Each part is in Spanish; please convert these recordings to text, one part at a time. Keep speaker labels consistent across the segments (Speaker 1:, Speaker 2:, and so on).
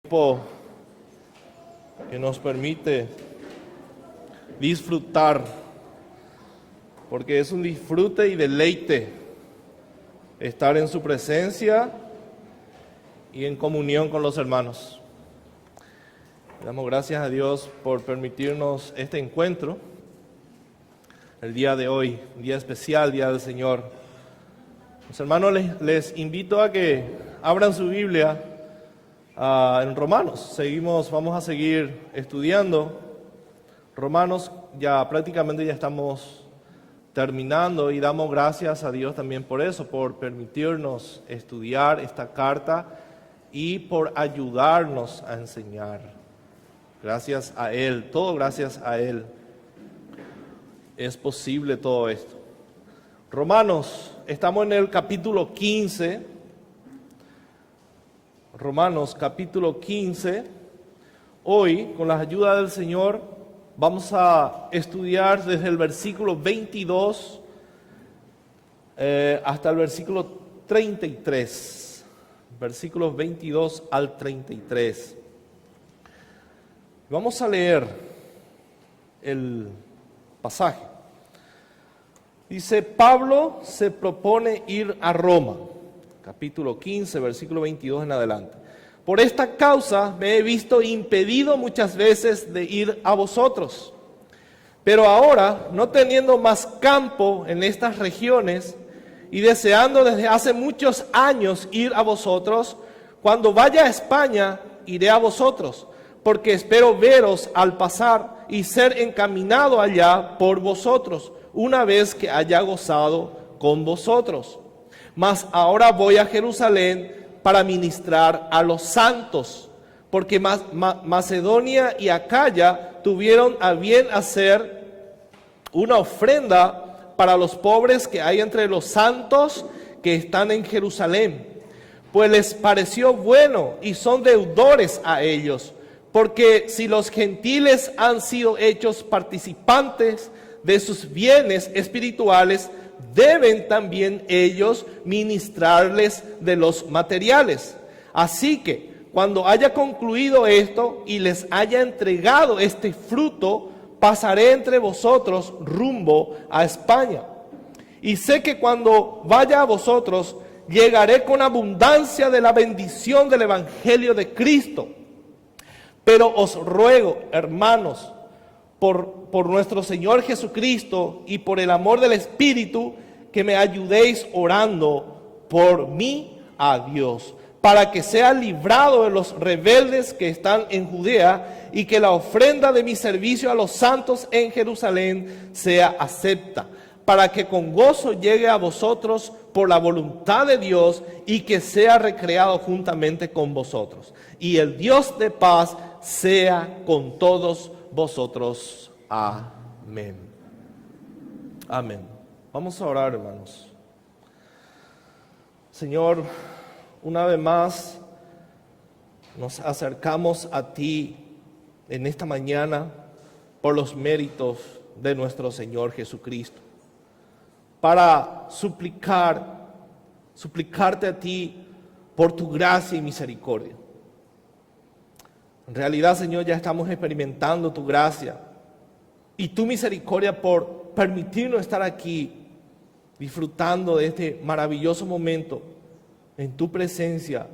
Speaker 1: tiempo que nos permite disfrutar, porque es un disfrute y deleite estar en su presencia y en comunión con los hermanos. Damos gracias a Dios por permitirnos este encuentro el día de hoy, un día especial, Día del Señor. Los hermanos, les invito a que abran su Biblia en Romanos. Vamos a seguir estudiando Romanos, prácticamente ya estamos terminando y damos gracias a Dios también por eso, por permitirnos estudiar esta carta y por ayudarnos a enseñar. Gracias a Él, todo gracias a Él es posible todo esto. Romanos, estamos en el capítulo 15. Romanos capítulo 15. Hoy, con la ayuda del Señor, vamos a estudiar desde el versículo 22 hasta el versículo 33. Versículos 22 al 33. Vamos a leer el pasaje. Dice: Pablo se propone ir a Roma. Capítulo 15, versículo 22 en adelante. Por esta causa me he visto impedido muchas veces de ir a vosotros. Pero ahora, no teniendo más campo en estas regiones y deseando desde hace muchos años ir a vosotros, cuando vaya a España iré a vosotros, porque espero veros al pasar y ser encaminado allá por vosotros, una vez que haya gozado con vosotros. Mas ahora voy a Jerusalén para ministrar a los santos, porque Macedonia y Acaya tuvieron a bien hacer una ofrenda para los pobres que hay entre los santos que están en Jerusalén, pues les pareció bueno y son deudores a ellos, porque si los gentiles han sido hechos participantes de sus bienes espirituales, deben también ellos ministrarles de los materiales. Así que cuando haya concluido esto y les haya entregado este fruto, pasaré entre vosotros rumbo a España. Y sé que cuando vaya a vosotros, llegaré con abundancia de la bendición del Evangelio de Cristo. Pero os ruego, hermanos, por nuestro Señor Jesucristo y por el amor del Espíritu, que me ayudéis orando por mí a Dios, para que sea librado de los rebeldes que están en Judea, y que la ofrenda de mi servicio a los santos en Jerusalén sea acepta, para que con gozo llegue a vosotros por la voluntad de Dios, y que sea recreado juntamente con vosotros. Y el Dios de paz sea con todos vosotros. Amén. Amén. Vamos a orar, hermanos. Señor, una vez más nos acercamos a ti en esta mañana por los méritos de nuestro Señor Jesucristo, para suplicarte a ti por tu gracia y misericordia. En realidad, Señor, ya estamos experimentando tu gracia y tu misericordia por permitirnos estar aquí disfrutando de este maravilloso momento en tu presencia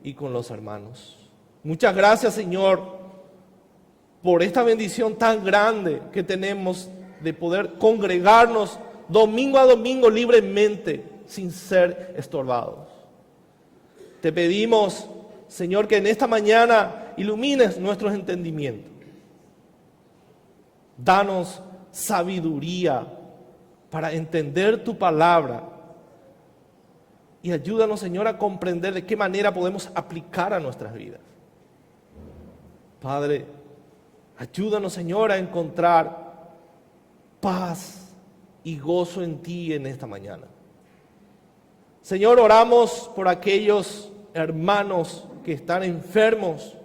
Speaker 1: y con los hermanos. Muchas gracias, Señor, por esta bendición tan grande que tenemos de poder congregarnos domingo a domingo libremente, sin ser estorbados. Te pedimos, Señor, que en esta mañana ilumines nuestros entendimientos. Danos sabiduría para entender tu palabra y ayúdanos, Señor, a comprender de qué manera podemos aplicar a nuestras vidas. Padre, ayúdanos, Señor, a encontrar paz y gozo en ti en esta mañana. Señor, oramos por aquellos hermanos que están enfermos.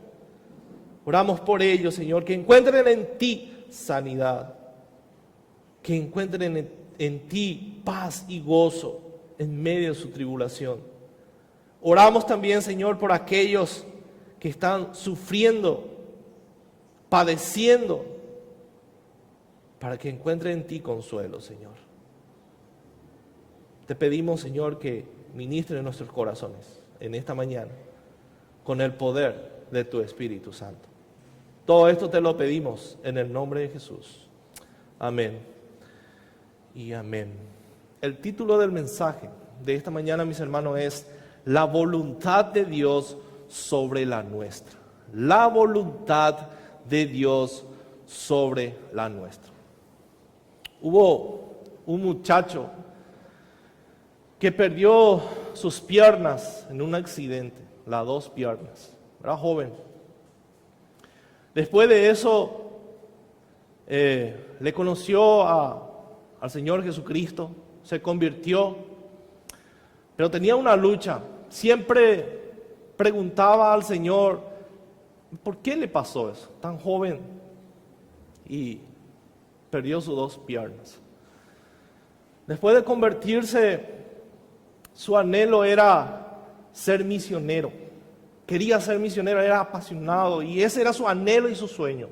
Speaker 1: Oramos por ellos, Señor, que encuentren en ti sanidad, que encuentren en ti paz y gozo en medio de su tribulación. Oramos también, Señor, por aquellos que están sufriendo, padeciendo, para que encuentren en ti consuelo, Señor. Te pedimos, Señor, que ministre en nuestros corazones en esta mañana con el poder de tu Espíritu Santo. Todo esto te lo pedimos en el nombre de Jesús. Amén y amén. El título del mensaje de esta mañana, mis hermanos, es La voluntad de Dios sobre la nuestra. La voluntad de Dios sobre la nuestra. Hubo un muchacho que perdió sus piernas en un accidente, las dos piernas. Era joven. Después de eso, le conoció al Señor Jesucristo, se convirtió, pero tenía una lucha. Siempre preguntaba al Señor, ¿por qué le pasó eso? Tan joven y perdió sus dos piernas. Después de convertirse, su anhelo era ser misionero. Quería ser misionero, era apasionado y ese era su anhelo y su sueño.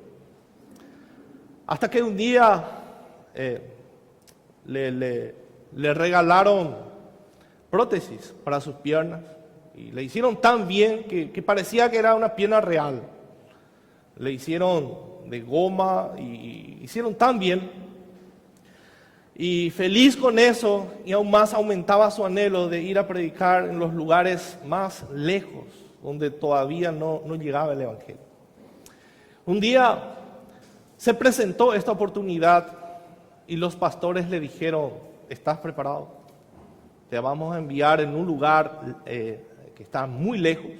Speaker 1: Hasta que un día le regalaron prótesis para sus piernas y le hicieron tan bien que parecía que era una pierna real. Le hicieron de goma y hicieron tan bien. Y feliz con eso, y aún más aumentaba su anhelo de ir a predicar en los lugares más lejos, donde todavía no llegaba el Evangelio. Un día se presentó esta oportunidad y los pastores le dijeron, ¿estás preparado? Te vamos a enviar en un lugar que está muy lejos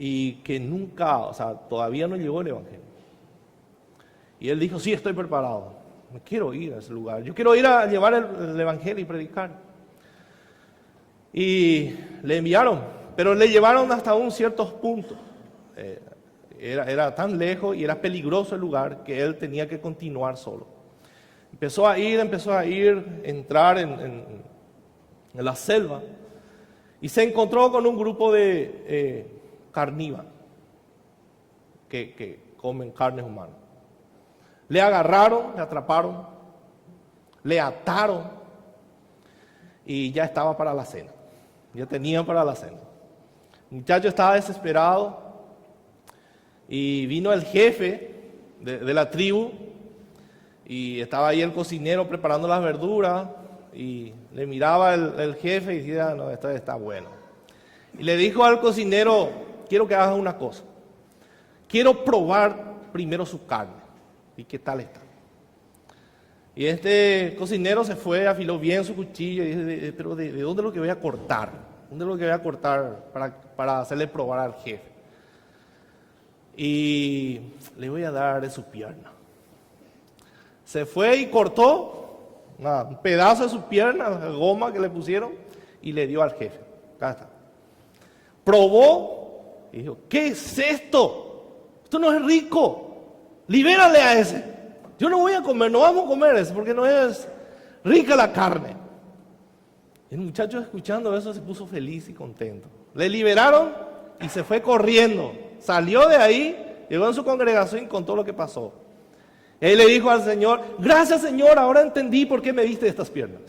Speaker 1: y que nunca, todavía no llegó el Evangelio. Y él dijo, sí, estoy preparado. Me quiero ir a ese lugar. Yo quiero ir a llevar el Evangelio y predicar. Y le enviaron, pero le llevaron hasta un cierto punto. Era tan lejos y era peligroso el lugar que él tenía que continuar solo. Empezó a ir, entrar en la selva y se encontró con un grupo de carnívoros que comen carnes humanas. Le agarraron, le atraparon, le ataron y ya estaba para la cena. Ya tenían para la cena. El muchacho estaba desesperado y vino el jefe de la tribu y estaba ahí el cocinero preparando las verduras y le miraba el jefe y decía, no, esto está bueno. Y le dijo al cocinero, quiero que hagas una cosa. Quiero probar primero su carne. ¿Y qué tal está? Y este cocinero se fue, afiló bien su cuchillo y dice, pero ¿de dónde es lo que voy a cortar? ¿Dónde es lo que voy a cortar para hacerle probar al jefe? Y le voy a dar de su pierna. Se fue y cortó un pedazo de su pierna, la goma que le pusieron, y le dio al jefe. Acá está. Probó y dijo, ¿qué es esto? Esto no es rico. Libérale a ese. Yo no voy a comer, no vamos a comer eso porque no es rica la carne. El muchacho escuchando eso se puso feliz y contento. Le liberaron y se fue corriendo. Salió de ahí, llegó en su congregación y contó lo que pasó. Él le dijo al Señor, gracias Señor, ahora entendí por qué me diste estas piernas.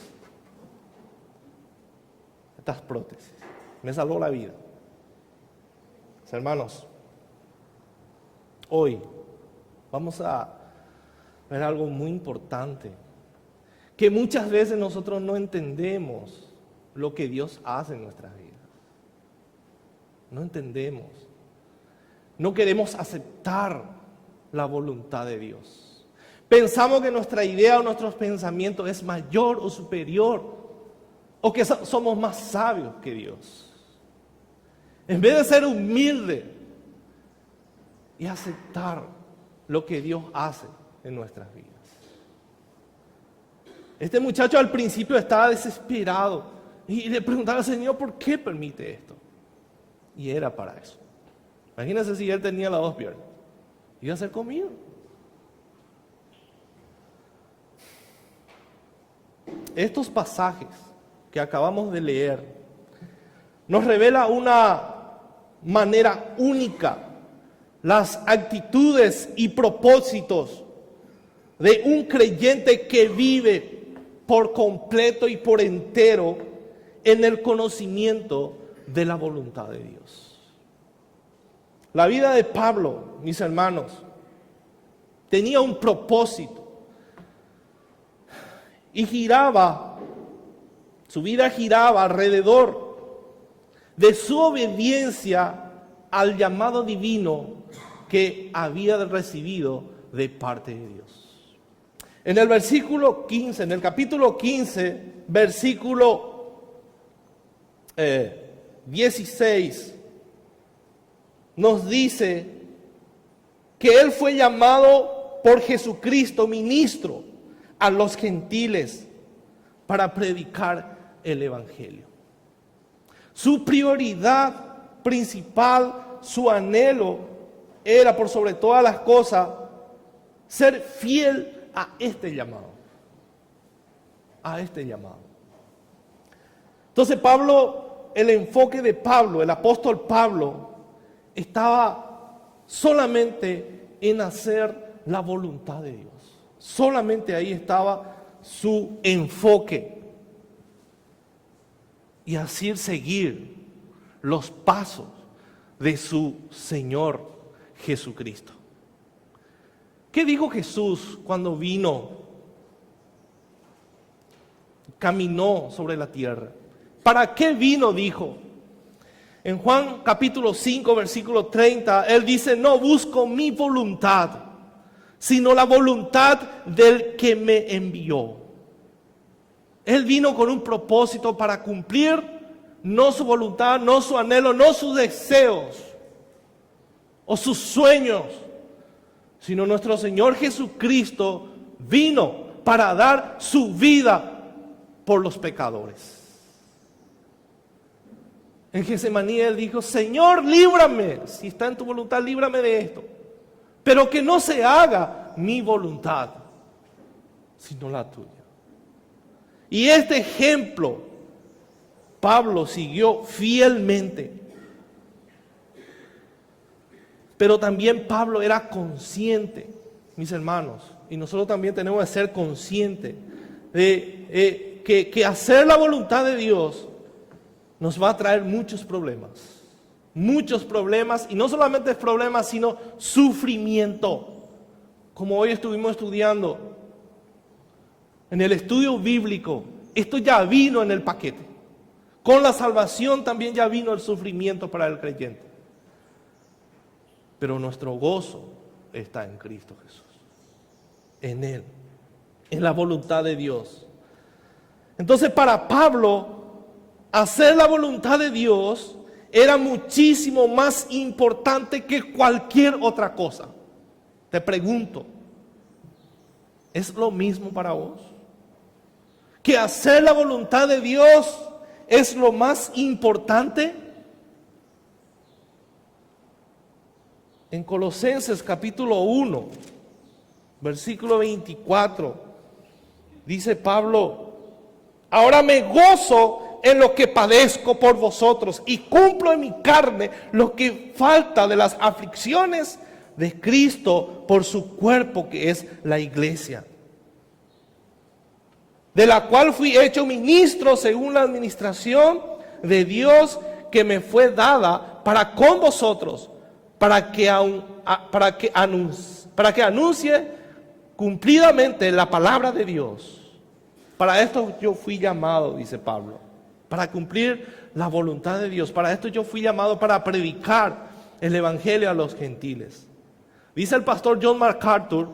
Speaker 1: Estas prótesis. Me salvó la vida. Hermanos, hoy vamos a ver algo muy importante, que muchas veces nosotros no entendemos lo que Dios hace en nuestras vidas. No entendemos. No queremos aceptar la voluntad de Dios. Pensamos que nuestra idea o nuestros pensamientos es mayor o superior, o que somos más sabios que Dios. En vez de ser humilde y aceptar lo que Dios hace en nuestras vidas. Este muchacho al principio estaba desesperado y le preguntaba al Señor, ¿por qué permite esto? Y era para eso. Imagínense si él tenía las dos piernas. Iba a ser comido. Estos pasajes que acabamos de leer nos revela manera única las actitudes y propósitos de un creyente que vive por completo y por entero en el conocimiento de la voluntad de Dios. La vida de Pablo, mis hermanos, tenía un propósito y su vida giraba alrededor de su obediencia al llamado divino que había recibido de parte de Dios. En el versículo 15, en el capítulo 15, versículo 16, nos dice que él fue llamado por Jesucristo ministro a los gentiles para predicar el evangelio. Su prioridad principal, su anhelo era por sobre todas las cosas ser fiel a este llamado. A este llamado. Entonces Pablo, el enfoque de Pablo, el apóstol Pablo, estaba solamente en hacer la voluntad de Dios. Solamente ahí estaba su enfoque. Y así seguir los pasos de su Señor Jesucristo. ¿Qué dijo Jesús cuando caminó sobre la tierra? ¿Para qué vino? Dijo. En Juan capítulo 5, versículo 30, él dice: no busco mi voluntad, sino la voluntad del que me envió. Él vino con un propósito para cumplir no su voluntad, no su anhelo, no sus deseos o sus sueños, sino nuestro Señor Jesucristo vino para dar su vida por los pecadores. En Getsemaní él dijo: Señor, líbrame, si está en tu voluntad, líbrame de esto. Pero que no se haga mi voluntad, sino la tuya. Y este ejemplo Pablo siguió fielmente. Pero también Pablo era consciente, mis hermanos, y nosotros también tenemos que ser conscientes de que hacer la voluntad de Dios nos va a traer muchos problemas, y no solamente problemas, sino sufrimiento. Como hoy estuvimos estudiando en el estudio bíblico, esto ya vino en el paquete. Con la salvación también ya vino el sufrimiento para el creyente. Pero nuestro gozo está en Cristo Jesús, en Él, en la voluntad de Dios. Entonces, para Pablo, hacer la voluntad de Dios era muchísimo más importante que cualquier otra cosa. Te pregunto, ¿es lo mismo para vos? ¿Que hacer la voluntad de Dios es lo más importante? En Colosenses capítulo 1, versículo 24, dice Pablo: ahora me gozo en lo que padezco por vosotros y cumplo en mi carne lo que falta de las aflicciones de Cristo por su cuerpo, que es la iglesia, de la cual fui hecho ministro según la administración de Dios que me fue dada para con vosotros, para que anuncie cumplidamente la palabra de Dios. Para esto yo fui llamado, dice Pablo, para cumplir la voluntad de Dios. Para esto yo fui llamado, para predicar el evangelio a los gentiles. Dice el pastor John MacArthur: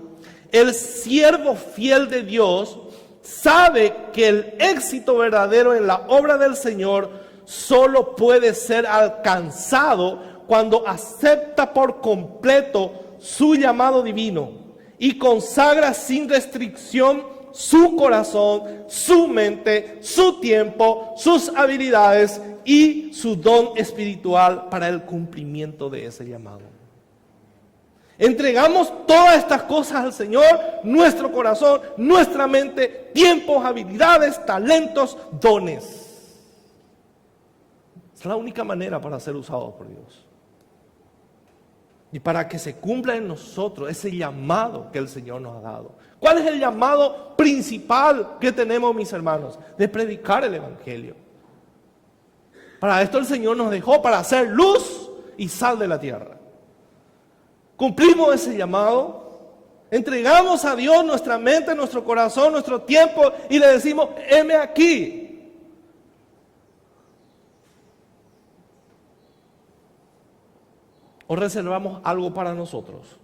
Speaker 1: el siervo fiel de Dios sabe que el éxito verdadero en la obra del Señor solo puede ser alcanzado cuando acepta por completo su llamado divino y consagra sin restricción su corazón, su mente, su tiempo, sus habilidades y su don espiritual para el cumplimiento de ese llamado. Entregamos todas estas cosas al Señor: nuestro corazón, nuestra mente, tiempos, habilidades, talentos, dones. Es la única manera para ser usados por Dios. y para que se cumpla en nosotros ese llamado que el Señor nos ha dado. ¿Cuál es el llamado principal que tenemos, mis hermanos? De predicar el Evangelio. Para esto el Señor nos dejó, para hacer luz y sal de la tierra. Cumplimos ese llamado, entregamos a Dios nuestra mente, nuestro corazón, nuestro tiempo y le decimos, heme aquí. ¿O reservamos algo para nosotros?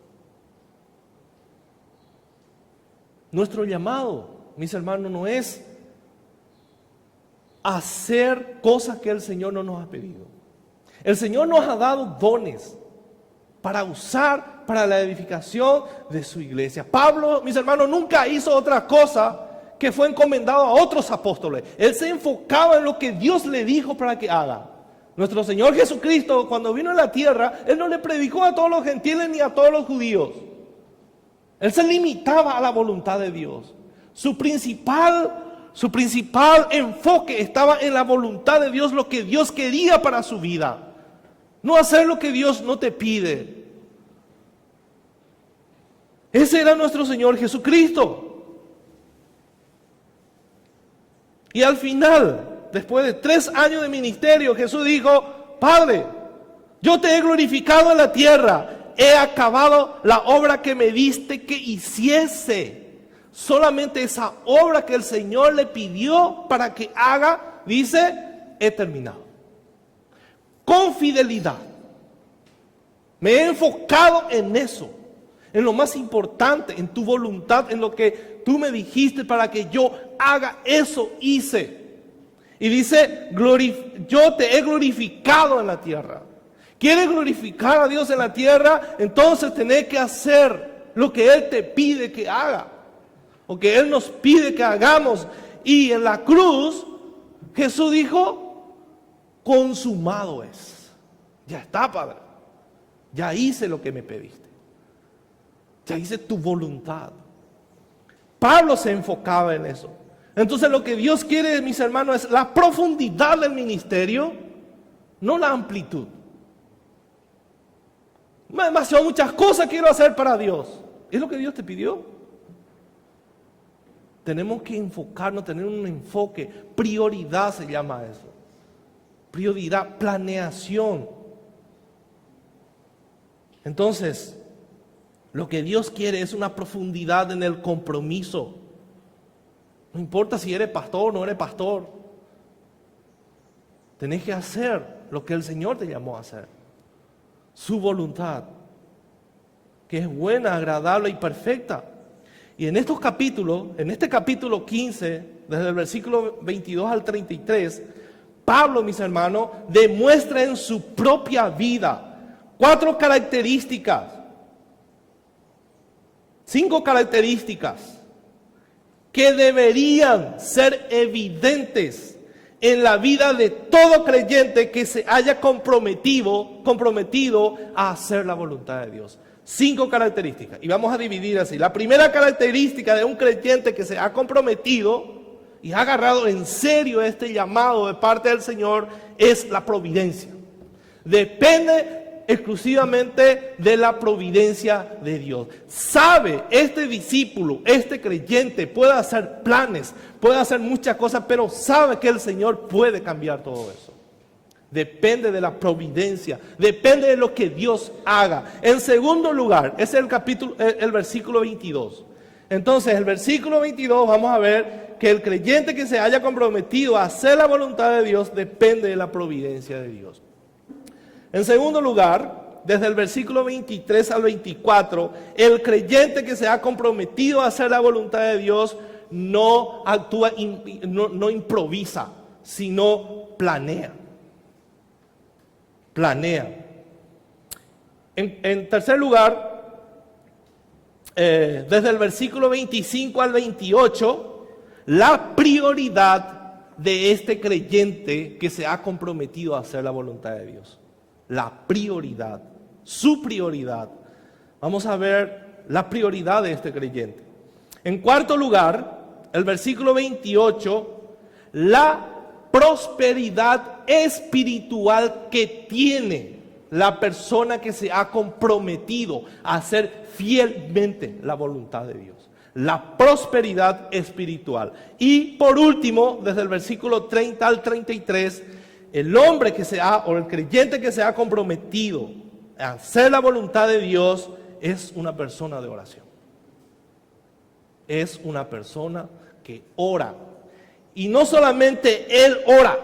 Speaker 1: Nuestro llamado, mis hermanos, no es hacer cosas que el Señor no nos ha pedido. El Señor nos ha dado dones para usar para la edificación de su iglesia. Pablo, mis hermanos, nunca hizo otra cosa que fue encomendado a otros apóstoles. Él se enfocaba en lo que Dios le dijo para que haga. Nuestro Señor Jesucristo, cuando vino a la tierra, Él no le predicó a todos los gentiles ni a todos los judíos. Él se limitaba a la voluntad de Dios. Su principal enfoque estaba en la voluntad de Dios, lo que Dios quería para su vida. No hacer lo que Dios no te pide. Ese era nuestro Señor Jesucristo. Y al final, después de 3 años de ministerio, Jesús dijo, Padre, yo te he glorificado en la tierra, he acabado la obra que me diste que hiciese. Solamente esa obra que el Señor le pidió para que haga, dice, he terminado. Con fidelidad. Me he enfocado en eso, en lo más importante, en tu voluntad, en lo que tú me dijiste para que yo haga, eso hice. Y dice, yo te he glorificado en la tierra. ¿Quieres glorificar a Dios en la tierra? Entonces tenés que hacer lo que Él te pide que haga. O que Él nos pide que hagamos. Y en la cruz, Jesús dijo, consumado es. Ya está, Padre. Ya hice lo que me pediste. Ya hice tu voluntad. Pablo se enfocaba en eso. Entonces lo que Dios quiere, mis hermanos, es la profundidad del ministerio, no la amplitud. Demasiado muchas cosas quiero hacer para Dios. ¿Es lo que Dios te pidió? Tenemos que enfocarnos, tener un enfoque, prioridad se llama eso. Prioridad, planeación. Entonces, lo que Dios quiere es una profundidad en el compromiso. No importa si eres pastor o no eres pastor. Tenés que hacer lo que el Señor te llamó a hacer. Su voluntad, que es buena, agradable y perfecta. Y en estos capítulos, en este capítulo 15, desde el versículo 22 al 33, Pablo, mis hermanos, demuestra en su propia vida 4 características, 5 características que deberían ser evidentes en la vida de todo creyente que se haya comprometido a hacer la voluntad de Dios. 5 características. Y vamos a dividir así. La primera característica de un creyente que se ha comprometido y ha agarrado en serio este llamado de parte del Señor es la providencia. Depende exclusivamente de la providencia de Dios. Sabe este discípulo, este creyente puede hacer planes, puede hacer muchas cosas, pero sabe que el Señor puede cambiar todo eso. Depende de la providencia, depende de lo que Dios haga. En segundo lugar, es el versículo 22. Entonces, el versículo 22 vamos a ver que el creyente que se haya comprometido a hacer la voluntad de Dios depende de la providencia de Dios. En segundo lugar, desde el versículo 23 al 24, el creyente que se ha comprometido a hacer la voluntad de Dios no actúa, no improvisa, sino planea. Planea. En tercer lugar, desde el versículo 25 al 28, la prioridad de este creyente que se ha comprometido a hacer la voluntad de Dios. La prioridad, su prioridad. Vamos a ver la prioridad de este creyente. En cuarto lugar, el versículo 28, la prosperidad espiritual que tiene la persona que se ha comprometido a hacer fielmente la voluntad de Dios. La prosperidad espiritual. Y por último, desde el versículo 30 al 33, el hombre o el creyente que se ha comprometido a hacer la voluntad de Dios es una persona de oración. Es una persona que ora. Y no solamente él ora,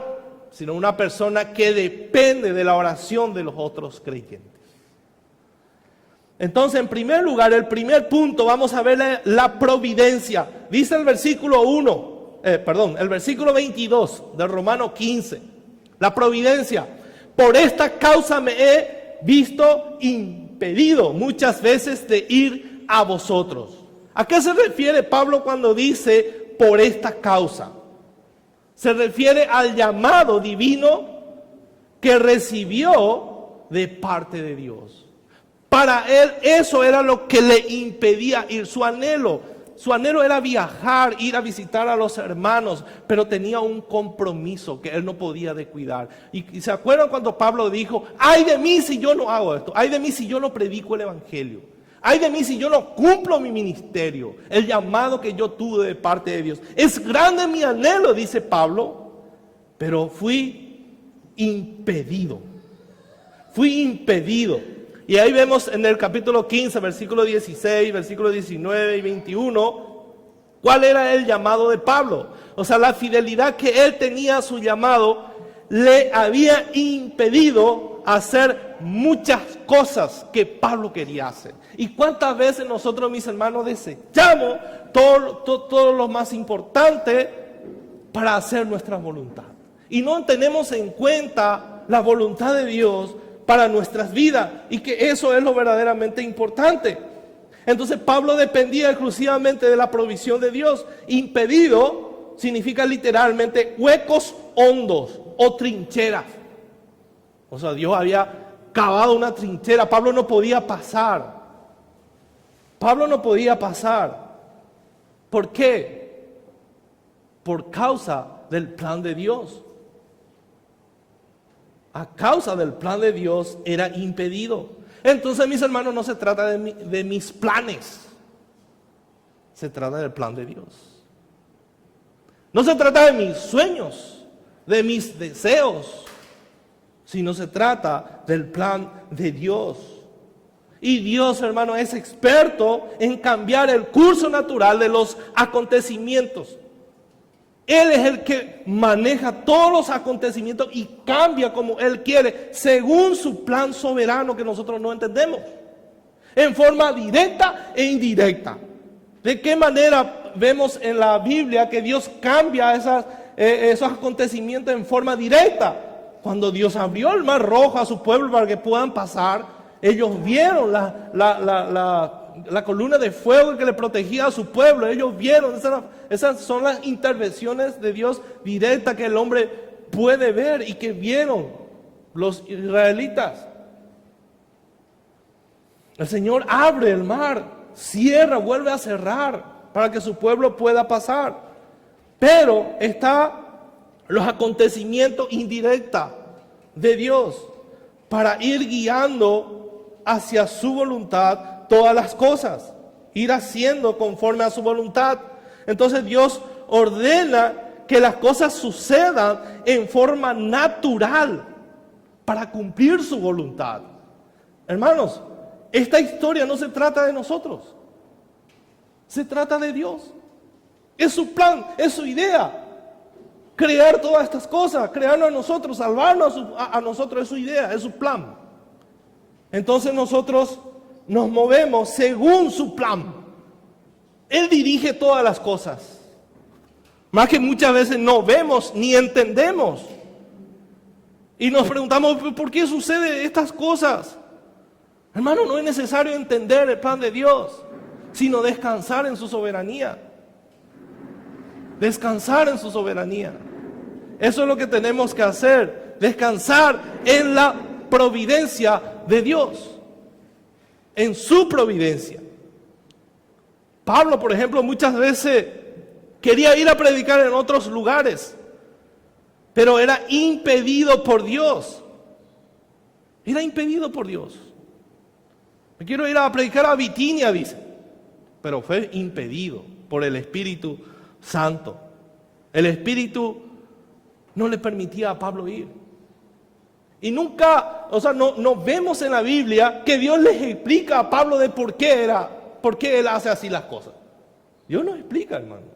Speaker 1: sino una persona que depende de la oración de los otros creyentes. Entonces, en primer lugar, el primer punto, vamos a ver la providencia. Dice el versículo 22 de Romano 15. La providencia. Por esta causa me he visto impedido muchas veces de ir a vosotros. ¿A qué se refiere Pablo cuando dice por esta causa? Se refiere al llamado divino que recibió de parte de Dios. Para él eso era lo que le impedía ir, su anhelo era viajar, ir a visitar a los hermanos, pero tenía un compromiso que él no podía descuidar. Y se acuerdan cuando Pablo dijo, ay de mí si yo no hago esto, ay de mí si yo no predico el evangelio, ay de mí si yo no cumplo mi ministerio, el llamado que yo tuve de parte de Dios. Es grande mi anhelo, dice Pablo, pero fui impedido. Y ahí vemos en el capítulo 15, versículo 16, versículo 19 y 21, cuál era el llamado de Pablo. O sea, la fidelidad que él tenía a su llamado le había impedido hacer muchas cosas que Pablo quería hacer. ¿Y cuántas veces nosotros, mis hermanos, desechamos todo lo más importante para hacer nuestra voluntad? Y no tenemos en cuenta la voluntad de Dios para nuestras vidas, y que eso es lo verdaderamente importante. Entonces Pablo dependía exclusivamente de la provisión de Dios. Impedido significa literalmente huecos hondos o trincheras. O sea, Dios había cavado una trinchera, Pablo no podía pasar. ¿Por qué? Por causa del plan de Dios. A causa del plan de Dios era impedido. Entonces, mis hermanos, no se trata de mis planes. Se trata del plan de Dios. No se trata de mis sueños, de mis deseos, sino se trata del plan de Dios. Y Dios, hermano, es experto en cambiar el curso natural de los acontecimientos. Él es el que maneja todos los acontecimientos y cambia como Él quiere, según su plan soberano que nosotros no entendemos, en forma directa e indirecta. ¿De qué manera vemos en la Biblia que Dios cambia esos acontecimientos en forma directa? Cuando Dios abrió el mar rojo a su pueblo para que puedan pasar, ellos vieron la columna de fuego que le protegía a su pueblo. Ellos vieron, esas son las intervenciones de Dios directas que el hombre puede ver y que vieron los israelitas. El Señor abre el mar, cierra, vuelve a cerrar para que su pueblo pueda pasar. Pero está los acontecimientos indirectos de Dios para ir guiando hacia su voluntad todas las cosas, ir haciendo conforme a su voluntad. Entonces Dios ordena que las cosas sucedan en forma natural para cumplir su voluntad. Hermanos, esta historia no se trata de nosotros, se trata de Dios. Es su plan, es su idea. Crear todas estas cosas, crearnos a nosotros, salvarnos a nosotros, es su idea, es su plan. Entonces nosotros nos movemos según su plan. Él dirige todas las cosas. Más que muchas veces no vemos ni entendemos. Y nos preguntamos, ¿por qué suceden estas cosas? Hermano, no es necesario entender el plan de Dios, sino descansar en su soberanía. Descansar en su soberanía. Eso es lo que tenemos que hacer. Descansar en la providencia de Dios. En su providencia. Pablo, por ejemplo, muchas veces quería ir a predicar en otros lugares, pero era impedido por Dios. Era impedido por Dios. Me quiero ir a predicar a Bitinia, dice, pero fue impedido por el Espíritu Santo. El Espíritu no le permitía a Pablo ir. Y nunca, no vemos en la Biblia que Dios les explica a Pablo de por qué él hace así las cosas. Dios nos explica, hermanos.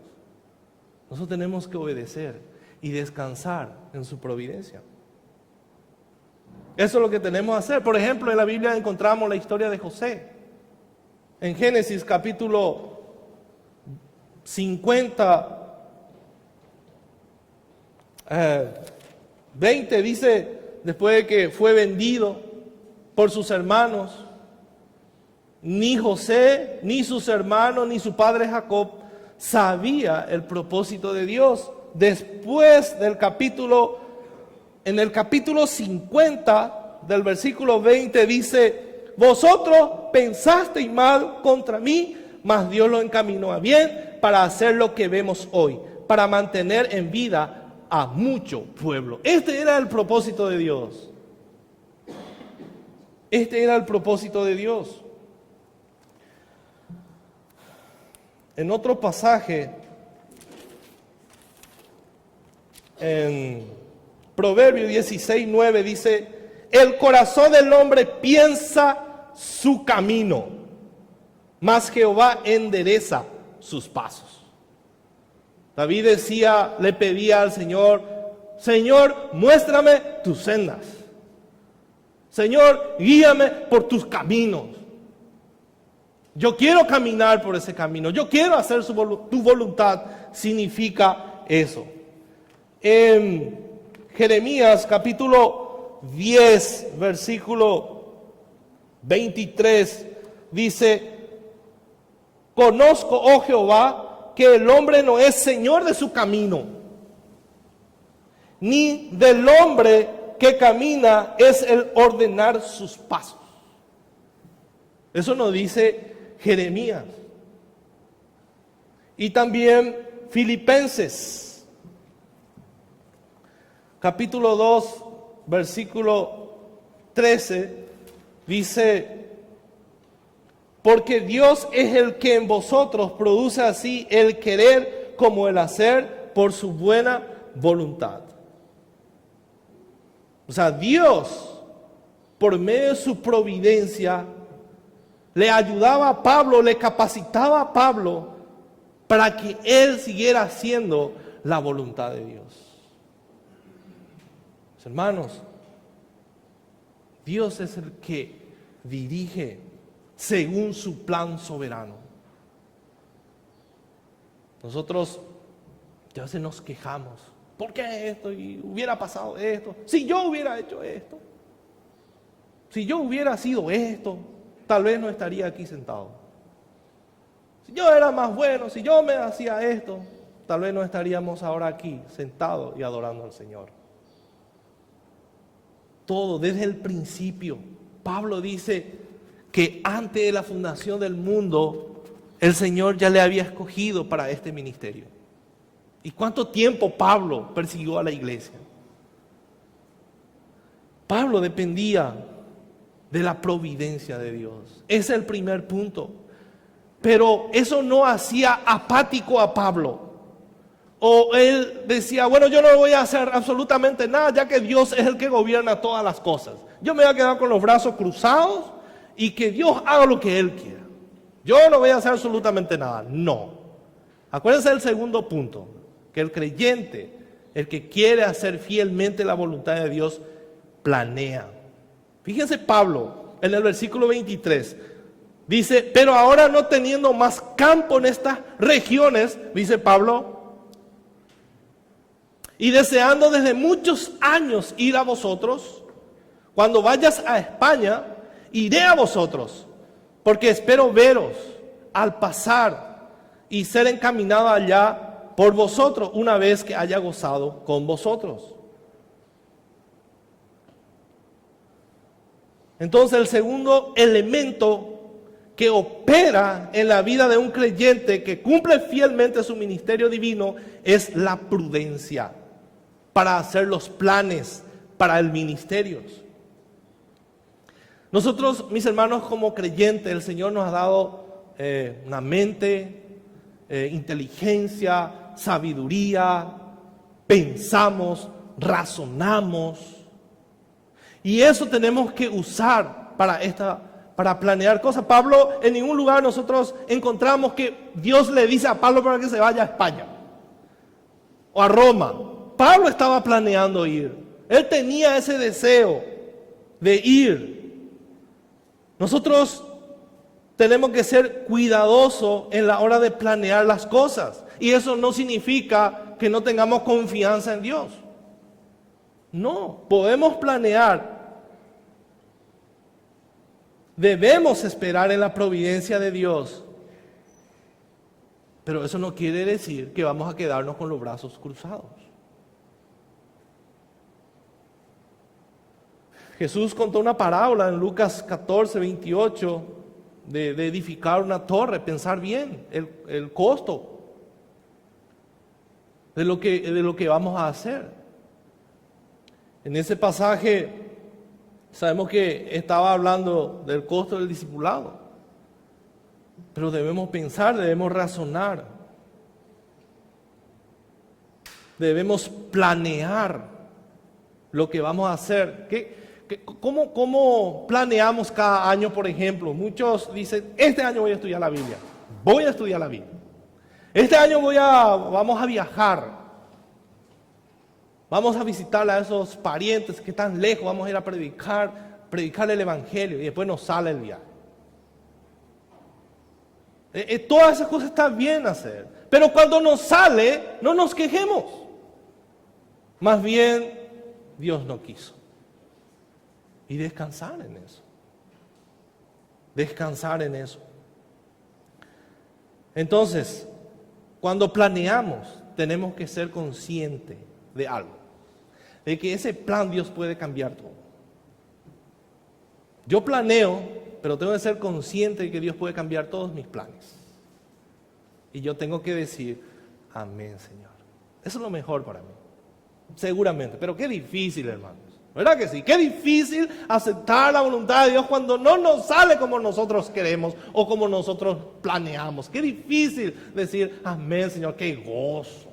Speaker 1: Nosotros tenemos que obedecer y descansar en su providencia. Eso es lo que tenemos que hacer. Por ejemplo, en la Biblia encontramos la historia de José. En Génesis capítulo 20 dice, después de que fue vendido por sus hermanos, ni José, ni sus hermanos, ni su padre Jacob sabía el propósito de Dios. Después en el capítulo 50 del versículo 20 dice, vosotros pensasteis mal contra mí, mas Dios lo encaminó a bien para hacer lo que vemos hoy, para mantener en vida a mucho pueblo. Este era el propósito de Dios. Este era el propósito de Dios. En otro pasaje, en Proverbios 16:9 dice, el corazón del hombre piensa su camino, mas Jehová endereza sus pasos. David le pedía al Señor, Señor, muéstrame tus sendas. Señor, guíame por tus caminos. Yo quiero caminar por ese camino. Yo quiero hacer tu voluntad. Significa eso. En Jeremías capítulo 10, versículo 23, dice, conozco, oh Jehová, que el hombre no es señor de su camino, ni del hombre que camina es el ordenar sus pasos. Eso nos dice Jeremías. Y también Filipenses, capítulo 2, versículo 13, dice, porque Dios es el que en vosotros produce así el querer como el hacer por su buena voluntad. O sea, Dios, por medio de su providencia, le ayudaba a Pablo, le capacitaba a Pablo para que él siguiera haciendo la voluntad de Dios. Hermanos, Dios es el que dirige según su plan soberano. Nosotros a veces nos quejamos. ¿Por qué esto? Y hubiera pasado esto. Si yo hubiera hecho esto. Si yo hubiera sido esto, tal vez no estaría aquí sentado. Si yo era más bueno, si yo me hacía esto, tal vez no estaríamos ahora aquí sentados y adorando al Señor. Todo desde el principio. Pablo dice que antes de la fundación del mundo, el Señor ya le había escogido para este ministerio. ¿Y cuánto tiempo Pablo persiguió a la iglesia? Pablo dependía de la providencia de Dios. Ese es el primer punto. Pero eso no hacía apático a Pablo. O él decía, bueno, yo no voy a hacer absolutamente nada, ya que Dios es el que gobierna todas las cosas. Yo me voy a quedar con los brazos cruzados y que Dios haga lo que Él quiera. Yo no voy a hacer absolutamente nada. No. Acuérdense del segundo punto, que el creyente, el que quiere hacer fielmente la voluntad de Dios, planea. Fíjense Pablo, en el versículo 23, dice, pero ahora no teniendo más campo en estas regiones, dice Pablo, y deseando desde muchos años ir a vosotros, cuando vayas a España, iré a vosotros, porque espero veros al pasar y ser encaminado allá por vosotros, una vez que haya gozado con vosotros. Entonces el segundo elemento que opera en la vida de un creyente que cumple fielmente su ministerio divino es la prudencia para hacer los planes para el ministerio. Nosotros, mis hermanos, como creyentes, el Señor nos ha dado una mente, inteligencia, sabiduría, pensamos, razonamos. Y eso tenemos que usar para planear cosas. Pablo, en ningún lugar nosotros encontramos que Dios le dice a Pablo para que se vaya a España o a Roma. Pablo estaba planeando ir. Él tenía ese deseo de ir. Nosotros tenemos que ser cuidadosos en la hora de planear las cosas. Y eso no significa que no tengamos confianza en Dios. No, podemos planear. Debemos esperar en la providencia de Dios. Pero eso no quiere decir que vamos a quedarnos con los brazos cruzados. Jesús contó una parábola en Lucas 14, 28 de edificar una torre, pensar bien el costo de lo que vamos a hacer. En ese pasaje sabemos que estaba hablando del costo del discipulado, pero debemos pensar, debemos razonar, debemos planear lo que vamos a hacer. ¿Cómo planeamos cada año, por ejemplo? Muchos dicen, este año voy a estudiar la Biblia. Voy a estudiar la Biblia. Este año vamos a viajar. Vamos a visitar a esos parientes que están lejos. Vamos a ir a predicar el Evangelio. Y después nos sale el viaje. Todas esas cosas están bien hacer. Pero cuando nos sale, no nos quejemos. Más bien, Dios no quiso. Y descansar en eso. Descansar en eso. Entonces, cuando planeamos, tenemos que ser conscientes de algo. De que ese plan Dios puede cambiar todo. Yo planeo, pero tengo que ser consciente de que Dios puede cambiar todos mis planes. Y yo tengo que decir, amén, Señor. Eso es lo mejor para mí. Seguramente. Pero qué difícil, hermanos. ¿Verdad que sí? Qué difícil aceptar la voluntad de Dios cuando no nos sale como nosotros queremos o como nosotros planeamos. Qué difícil decir, amén, Señor, qué gozo.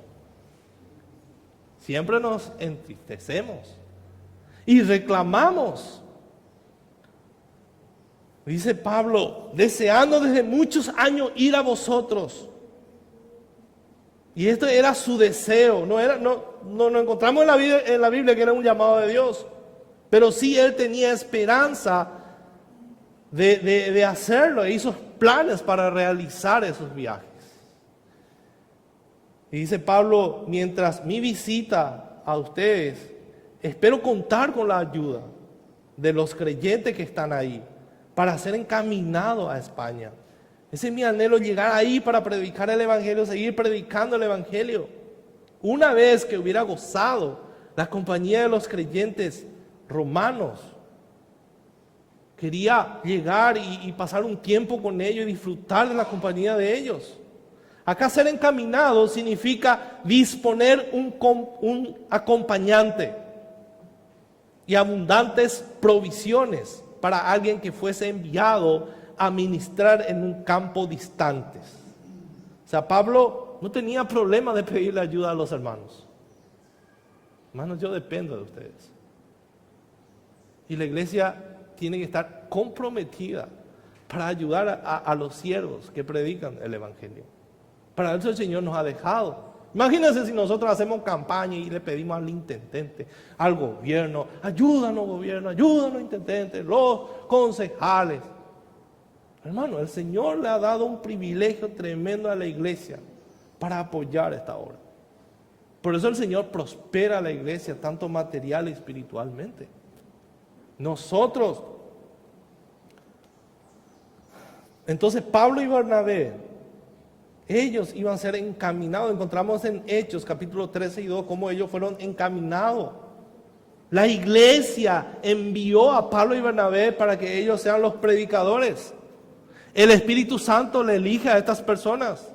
Speaker 1: Siempre nos entristecemos y reclamamos. Dice Pablo, deseando desde muchos años ir a vosotros. Y esto era su deseo. No encontramos en la Biblia que era un llamado de Dios. Pero sí él tenía esperanza de hacerlo. E hizo planes para realizar esos viajes. Y dice Pablo, mientras mi visita a ustedes, espero contar con la ayuda de los creyentes que están ahí para ser encaminado a España. Ese es mi anhelo, llegar ahí para predicar el Evangelio, seguir predicando el Evangelio. Una vez que hubiera gozado la compañía de los creyentes romanos, quería llegar y pasar un tiempo con ellos y disfrutar de la compañía de ellos. Acá ser encaminado significa disponer un acompañante y abundantes provisiones para alguien que fuese enviado a ministrar en un campo distante. O sea, Pablo no tenía problema de pedirle ayuda a los hermanos. Hermanos, yo dependo de ustedes. Y la iglesia tiene que estar comprometida para ayudar a los siervos que predican el Evangelio. Para eso el Señor nos ha dejado. Imagínense si nosotros hacemos campaña y le pedimos al intendente, al gobierno, ayúdanos gobierno, ayúdanos intendente, los concejales. Hermano, el Señor le ha dado un privilegio tremendo a la iglesia para apoyar esta obra. Por eso el Señor prospera a la iglesia, tanto material y espiritualmente. Nosotros. Entonces Pablo y Bernabé, ellos iban a ser encaminados. Encontramos en Hechos capítulo 13 y 2 cómo ellos fueron encaminados. La iglesia envió a Pablo y Bernabé para que ellos sean los predicadores. El Espíritu Santo le elige a estas personas.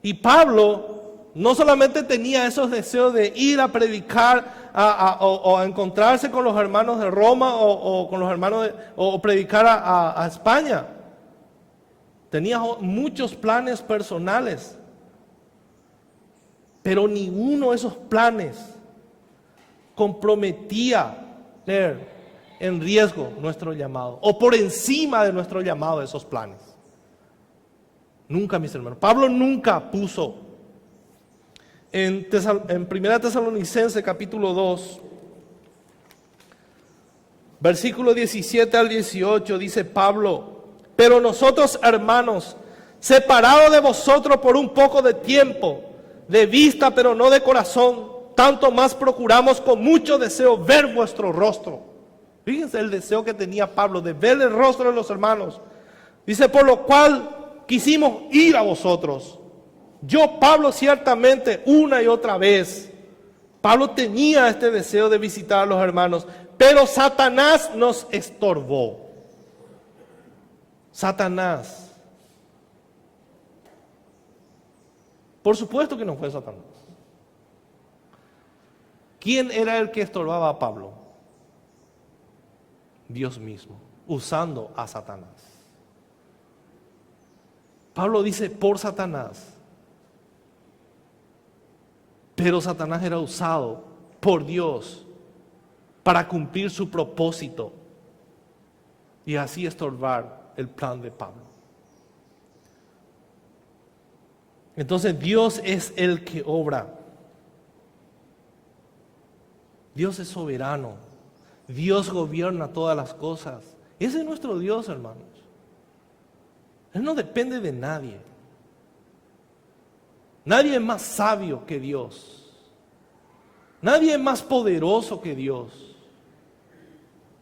Speaker 1: Y Pablo no solamente tenía esos deseos de ir a predicar o a encontrarse con los hermanos de Roma o con los hermanos o predicar a España. Tenía muchos planes personales, pero ninguno de esos planes comprometía en riesgo nuestro llamado o por encima de nuestro llamado de esos planes. Nunca, mis hermanos. Pablo nunca puso en 1 Tesalonicenses capítulo 2, versículo 17 al 18, dice Pablo: pero nosotros, hermanos, separados de vosotros por un poco de tiempo, de vista pero no de corazón, tanto más procuramos con mucho deseo ver vuestro rostro. Fíjense el deseo que tenía Pablo de ver el rostro de los hermanos. Dice: por lo cual quisimos ir a vosotros. Yo, Pablo, ciertamente una y otra vez. Pablo tenía este deseo de visitar a los hermanos, pero Satanás nos estorbó. Satanás. Por supuesto que no fue Satanás. ¿Quién era el que estorbaba a Pablo? Dios mismo, usando a Satanás. Pablo dice por Satanás, pero Satanás era usado por Dios para cumplir su propósito y así estorbar el plan de Pablo. Entonces Dios es el que obra. Dios es soberano. Dios gobierna todas las cosas. Ese es nuestro Dios, hermanos. Él no depende de nadie. Nadie es más sabio que Dios. Nadie es más poderoso que Dios.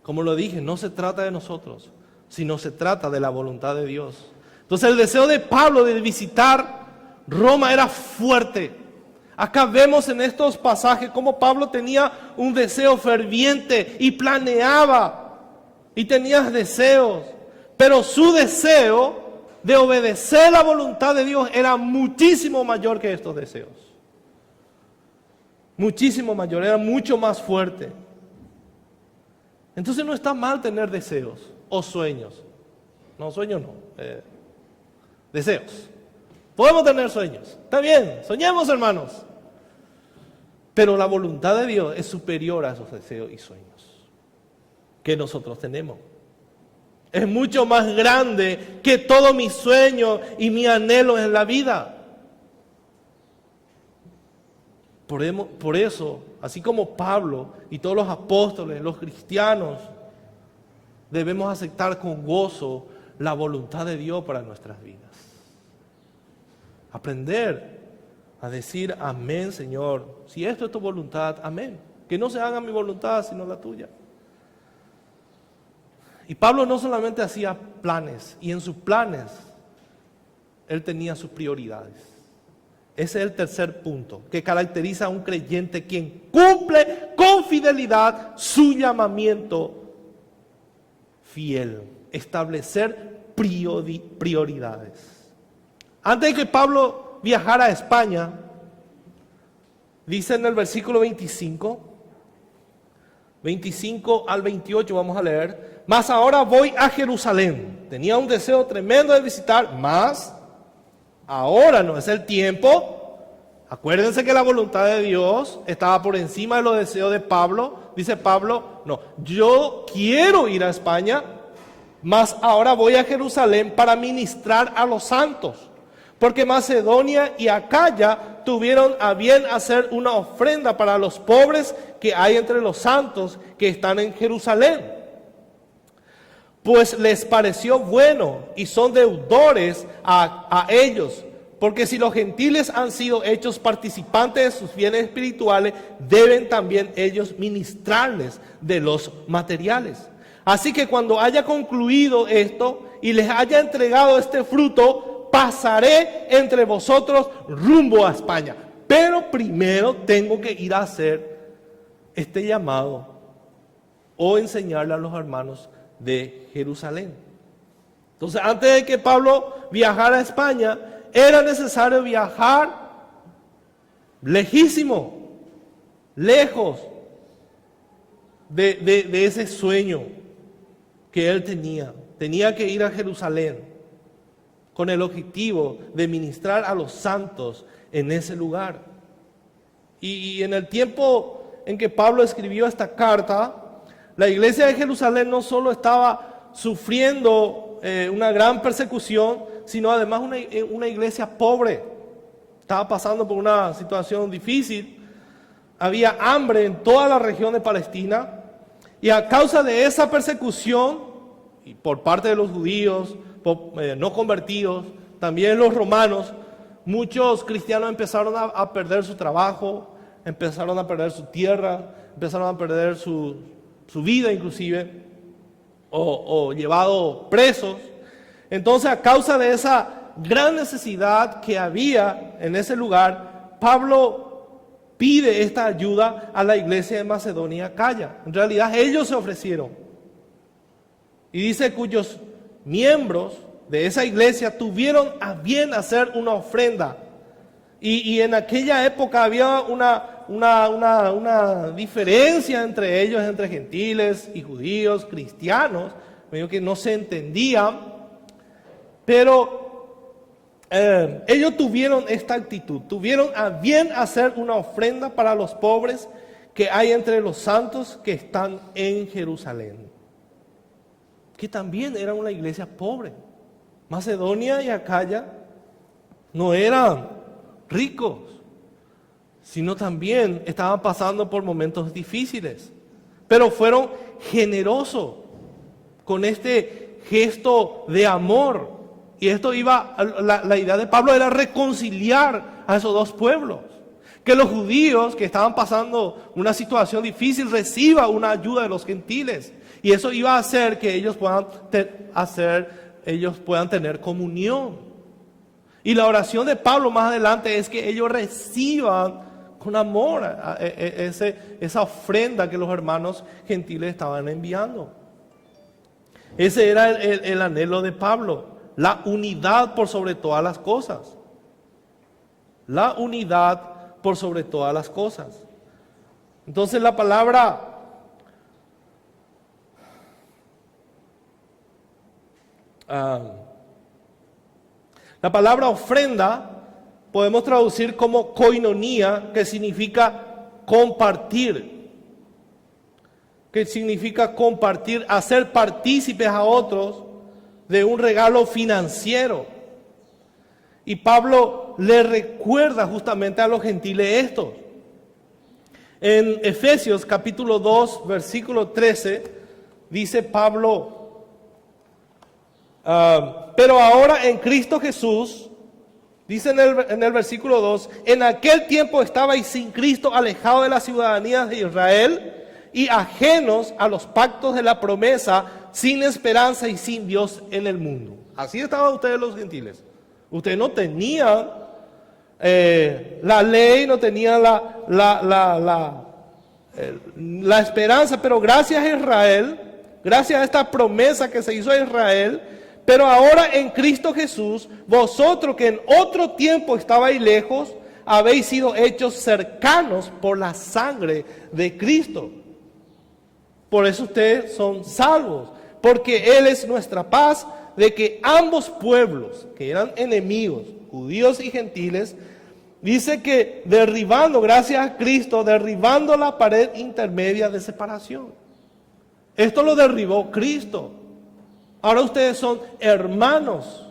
Speaker 1: Como lo dije, no se trata de nosotros, sino se trata de la voluntad de Dios. Entonces el deseo de Pablo de visitar Roma era fuerte. Acá vemos en estos pasajes cómo Pablo tenía un deseo ferviente y planeaba y tenía deseos, pero su deseo de obedecer la voluntad de Dios era muchísimo mayor que estos deseos. Muchísimo mayor, era mucho más fuerte. Entonces no está mal tener deseos o sueños. No, sueños no. Deseos. Podemos tener sueños. Está bien, soñemos, hermanos. Pero la voluntad de Dios es superior a esos deseos y sueños que nosotros tenemos. Es mucho más grande que todo mi sueño y mi anhelo en la vida. Por eso, así como Pablo y todos los apóstoles, los cristianos, debemos aceptar con gozo la voluntad de Dios para nuestras vidas. Aprender a decir amén, Señor. Si esto es tu voluntad, amén. Que no se haga mi voluntad, sino la tuya. Y Pablo no solamente hacía planes, y en sus planes él tenía sus prioridades. Ese es el tercer punto que caracteriza a un creyente quien cumple con fidelidad su llamamiento fiel. Establecer prioridades. Antes de que Pablo viajara a España, dice en el versículo 25 al 28, vamos a leer: mas ahora voy a Jerusalén. Tenía un deseo tremendo de visitar, mas ahora no es el tiempo. Acuérdense que la voluntad de Dios estaba por encima de los deseos de Pablo. Dice Pablo: no, yo quiero ir a España, mas ahora voy a Jerusalén para ministrar a los santos. Porque Macedonia y Acaya tuvieron a bien hacer una ofrenda para los pobres que hay entre los santos que están en Jerusalén. Pues les pareció bueno y son deudores a ellos. Porque si los gentiles han sido hechos participantes de sus bienes espirituales, deben también ellos ministrarles de los materiales. Así que cuando haya concluido esto y les haya entregado este fruto, pasaré entre vosotros rumbo a España. Pero primero tengo que ir a hacer este llamado o enseñarle a los hermanos de Jerusalén. Entonces, antes de que Pablo viajara a España, era necesario viajar lejísimo, lejos de ese sueño que él tenía. Tenía que ir a Jerusalén con el objetivo de ministrar a los santos en ese lugar. Y en el tiempo en que Pablo escribió esta carta, la iglesia de Jerusalén no solo estaba sufriendo una gran persecución, sino además una iglesia pobre. Estaba pasando por una situación difícil. Había hambre en toda la región de Palestina. Y a causa de esa persecución, y por parte de los judíos, no convertidos, también los romanos, muchos cristianos empezaron a perder su trabajo, empezaron a perder su tierra, empezaron a perder su vida inclusive, o llevados presos. Entonces, a causa de esa gran necesidad que había en ese lugar, Pablo pide esta ayuda a la iglesia de Macedonia y Acaya. En realidad ellos se ofrecieron. Y dice cuyos miembros de esa iglesia tuvieron a bien hacer una ofrenda. Y en aquella época había una diferencia entre ellos, entre gentiles y judíos, cristianos, medio que no se entendían, pero ellos tuvieron esta actitud, tuvieron a bien hacer una ofrenda para los pobres que hay entre los santos que están en Jerusalén, que también era una iglesia pobre. Macedonia y Acaya no eran ricos, sino también estaban pasando por momentos difíciles, pero fueron generosos con este gesto de amor. Y esto la idea de Pablo era reconciliar a esos dos pueblos, que los judíos que estaban pasando una situación difícil reciban una ayuda de los gentiles, y eso iba a hacer que ellos puedan tener comunión. Y la oración de Pablo más adelante es que ellos reciban con amor esa ofrenda que los hermanos gentiles estaban enviando. Ese era el anhelo de Pablo, la unidad por sobre todas las cosas. La unidad por sobre todas las cosas. Entonces la palabra ofrenda podemos traducir como koinonía, que significa compartir. Que significa compartir, hacer partícipes a otros de un regalo financiero. Y Pablo le recuerda justamente a los gentiles esto. En Efesios capítulo 2, versículo 13, dice Pablo, pero ahora en Cristo Jesús, dice en el versículo 2, en aquel tiempo estabais sin Cristo, alejados de la ciudadanía de Israel y ajenos a los pactos de la promesa, sin esperanza y sin Dios en el mundo. Así estaban ustedes los gentiles. Ustedes no tenían la ley, no tenían la esperanza, pero gracias a Israel, gracias a esta promesa que se hizo a Israel, pero ahora en Cristo Jesús, vosotros que en otro tiempo estabais lejos, habéis sido hechos cercanos por la sangre de Cristo. Por eso ustedes son salvos, porque Él es nuestra paz, de que ambos pueblos, que eran enemigos, judíos y gentiles, dice que derribando, gracias a Cristo, derribando la pared intermedia de separación. Esto lo derribó Cristo. Ahora ustedes son hermanos.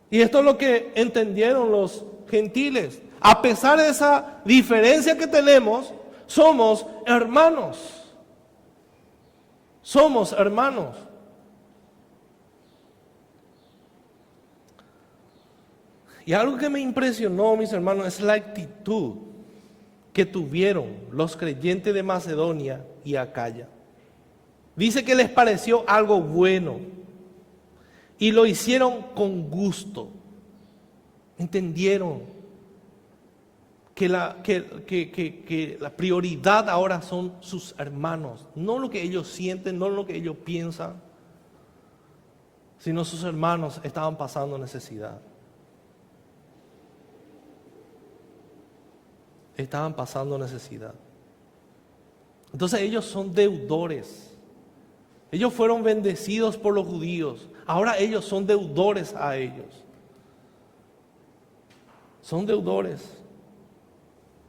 Speaker 1: Y esto es lo que entendieron los gentiles. A pesar de esa diferencia que tenemos, somos hermanos. Somos hermanos. Y algo que me impresionó, mis hermanos, es la actitud que tuvieron los creyentes de Macedonia y Acaya. Dice que les pareció algo bueno y lo hicieron con gusto. Entendieron que la prioridad ahora son sus hermanos, no lo que ellos sienten, no lo que ellos piensan, sino sus hermanos estaban pasando necesidad. estaban pasando necesidad. Entonces ellos son deudores. Ellos fueron bendecidos por los judíos. Ahora ellos son deudores a ellos. Son deudores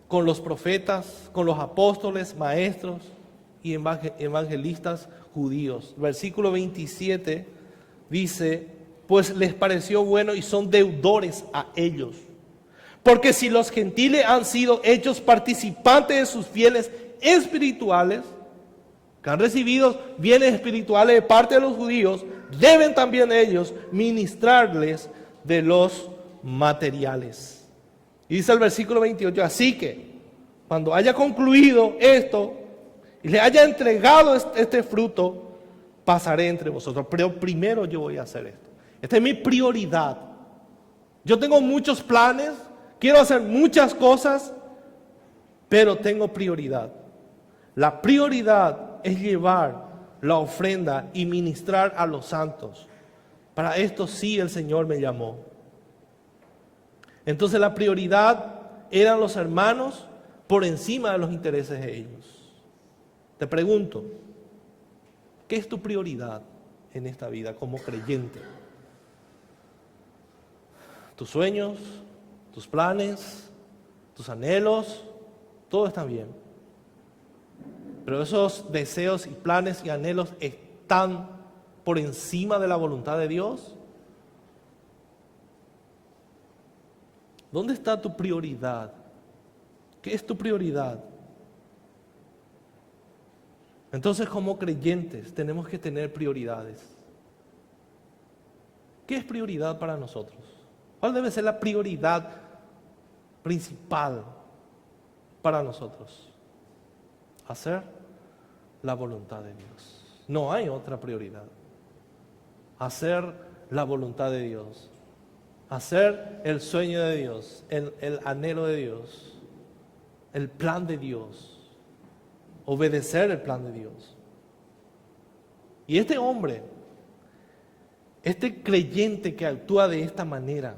Speaker 1: con los profetas, con los apóstoles, maestros y evangelistas judíos. Versículo 27 dice, pues les pareció bueno y son deudores a ellos. Porque si los gentiles han sido hechos participantes de sus bienes espirituales, que han recibido bienes espirituales de parte de los judíos, deben también ellos ministrarles de los materiales. Y dice el versículo 28, así que cuando haya concluido esto y le haya entregado este fruto, pasaré entre vosotros. Pero primero yo voy a hacer esto. Esta es mi prioridad. Yo tengo muchos planes, quiero hacer muchas cosas, pero tengo prioridad. La prioridad es llevar la ofrenda y ministrar a los santos. Para esto sí el Señor me llamó. Entonces la prioridad eran los hermanos por encima de los intereses de ellos. Te pregunto, ¿qué es tu prioridad en esta vida como creyente? Tus sueños, tus planes, tus anhelos, todo está bien. Pero esos deseos y planes y anhelos están por encima de la voluntad de Dios. ¿Dónde está tu prioridad? ¿Qué es tu prioridad? Entonces, como creyentes, tenemos que tener prioridades. ¿Qué es prioridad para nosotros? ¿Cuál debe ser la prioridad principal para nosotros? Hacer la voluntad de Dios. No hay otra prioridad. Hacer la voluntad de Dios. Hacer el sueño de Dios, el anhelo de Dios, el plan de Dios, obedecer el plan de Dios. Y este hombre, este creyente que actúa de esta manera,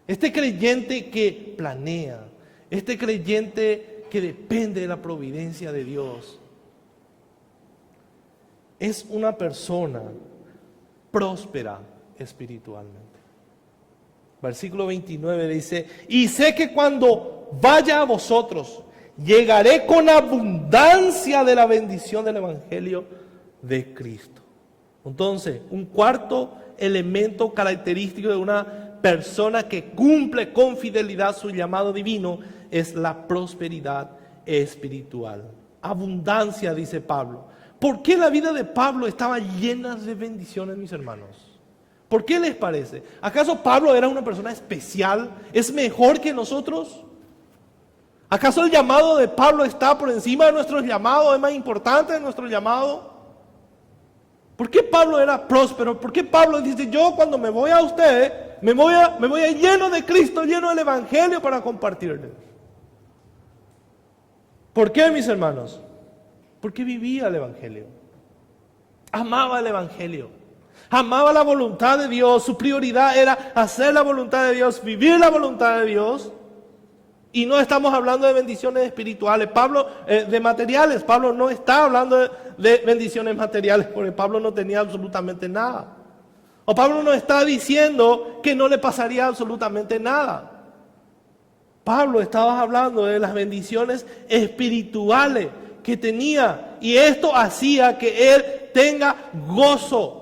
Speaker 1: este creyente que planea, este creyente que depende de la providencia de Dios, es una persona próspera espiritualmente. Versículo 29 dice, y sé que cuando vaya a vosotros, llegaré con abundancia de la bendición del Evangelio de Cristo. Entonces, un cuarto elemento característico de una persona que cumple con fidelidad su llamado divino es la prosperidad espiritual. Abundancia, dice Pablo. ¿Por qué la vida de Pablo estaba llena de bendiciones, mis hermanos? ¿Por qué les parece? ¿Acaso Pablo era una persona especial? ¿Es mejor que nosotros? ¿Acaso el llamado de Pablo está por encima de nuestro llamado? ¿Es más importante de nuestro llamado? ¿Por qué Pablo era próspero? ¿Por qué Pablo dice, yo cuando me voy a usted, me voy a lleno de Cristo, lleno del Evangelio para compartirles? ¿Por qué, mis hermanos? Porque vivía el Evangelio. Amaba el Evangelio. Amaba la voluntad de Dios. Su prioridad era hacer la voluntad de Dios, vivir la voluntad de Dios. Y no estamos hablando de bendiciones espirituales, de materiales. Pablo no está hablando de bendiciones materiales, porque Pablo no tenía absolutamente nada. O Pablo no está diciendo que no le pasaría absolutamente nada. Pablo estaba hablando de las bendiciones espirituales que tenía. Y esto hacía que él tenga gozo.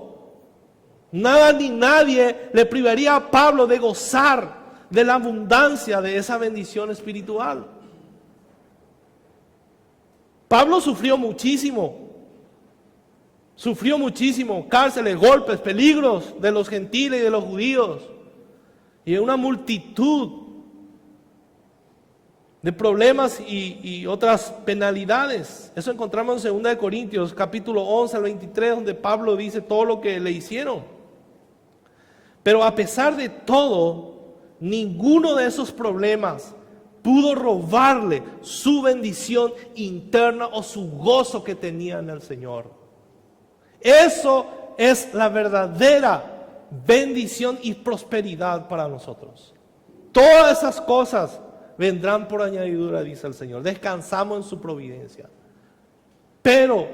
Speaker 1: Nada ni nadie le privaría a Pablo de gozar de la abundancia de esa bendición espiritual. Pablo sufrió muchísimo, cárceles, golpes, peligros de los gentiles y de los judíos, y una multitud de problemas y otras penalidades. Eso encontramos en 2 Corintios capítulo 11 al 23, donde Pablo dice todo lo que le hicieron. Pero a pesar de todo, ninguno de esos problemas pudo robarle su bendición interna o su gozo que tenía en el Señor. Eso es la verdadera bendición y prosperidad para nosotros. Todas esas cosas vendrán por añadidura, dice el Señor. Descansamos en su providencia. Pero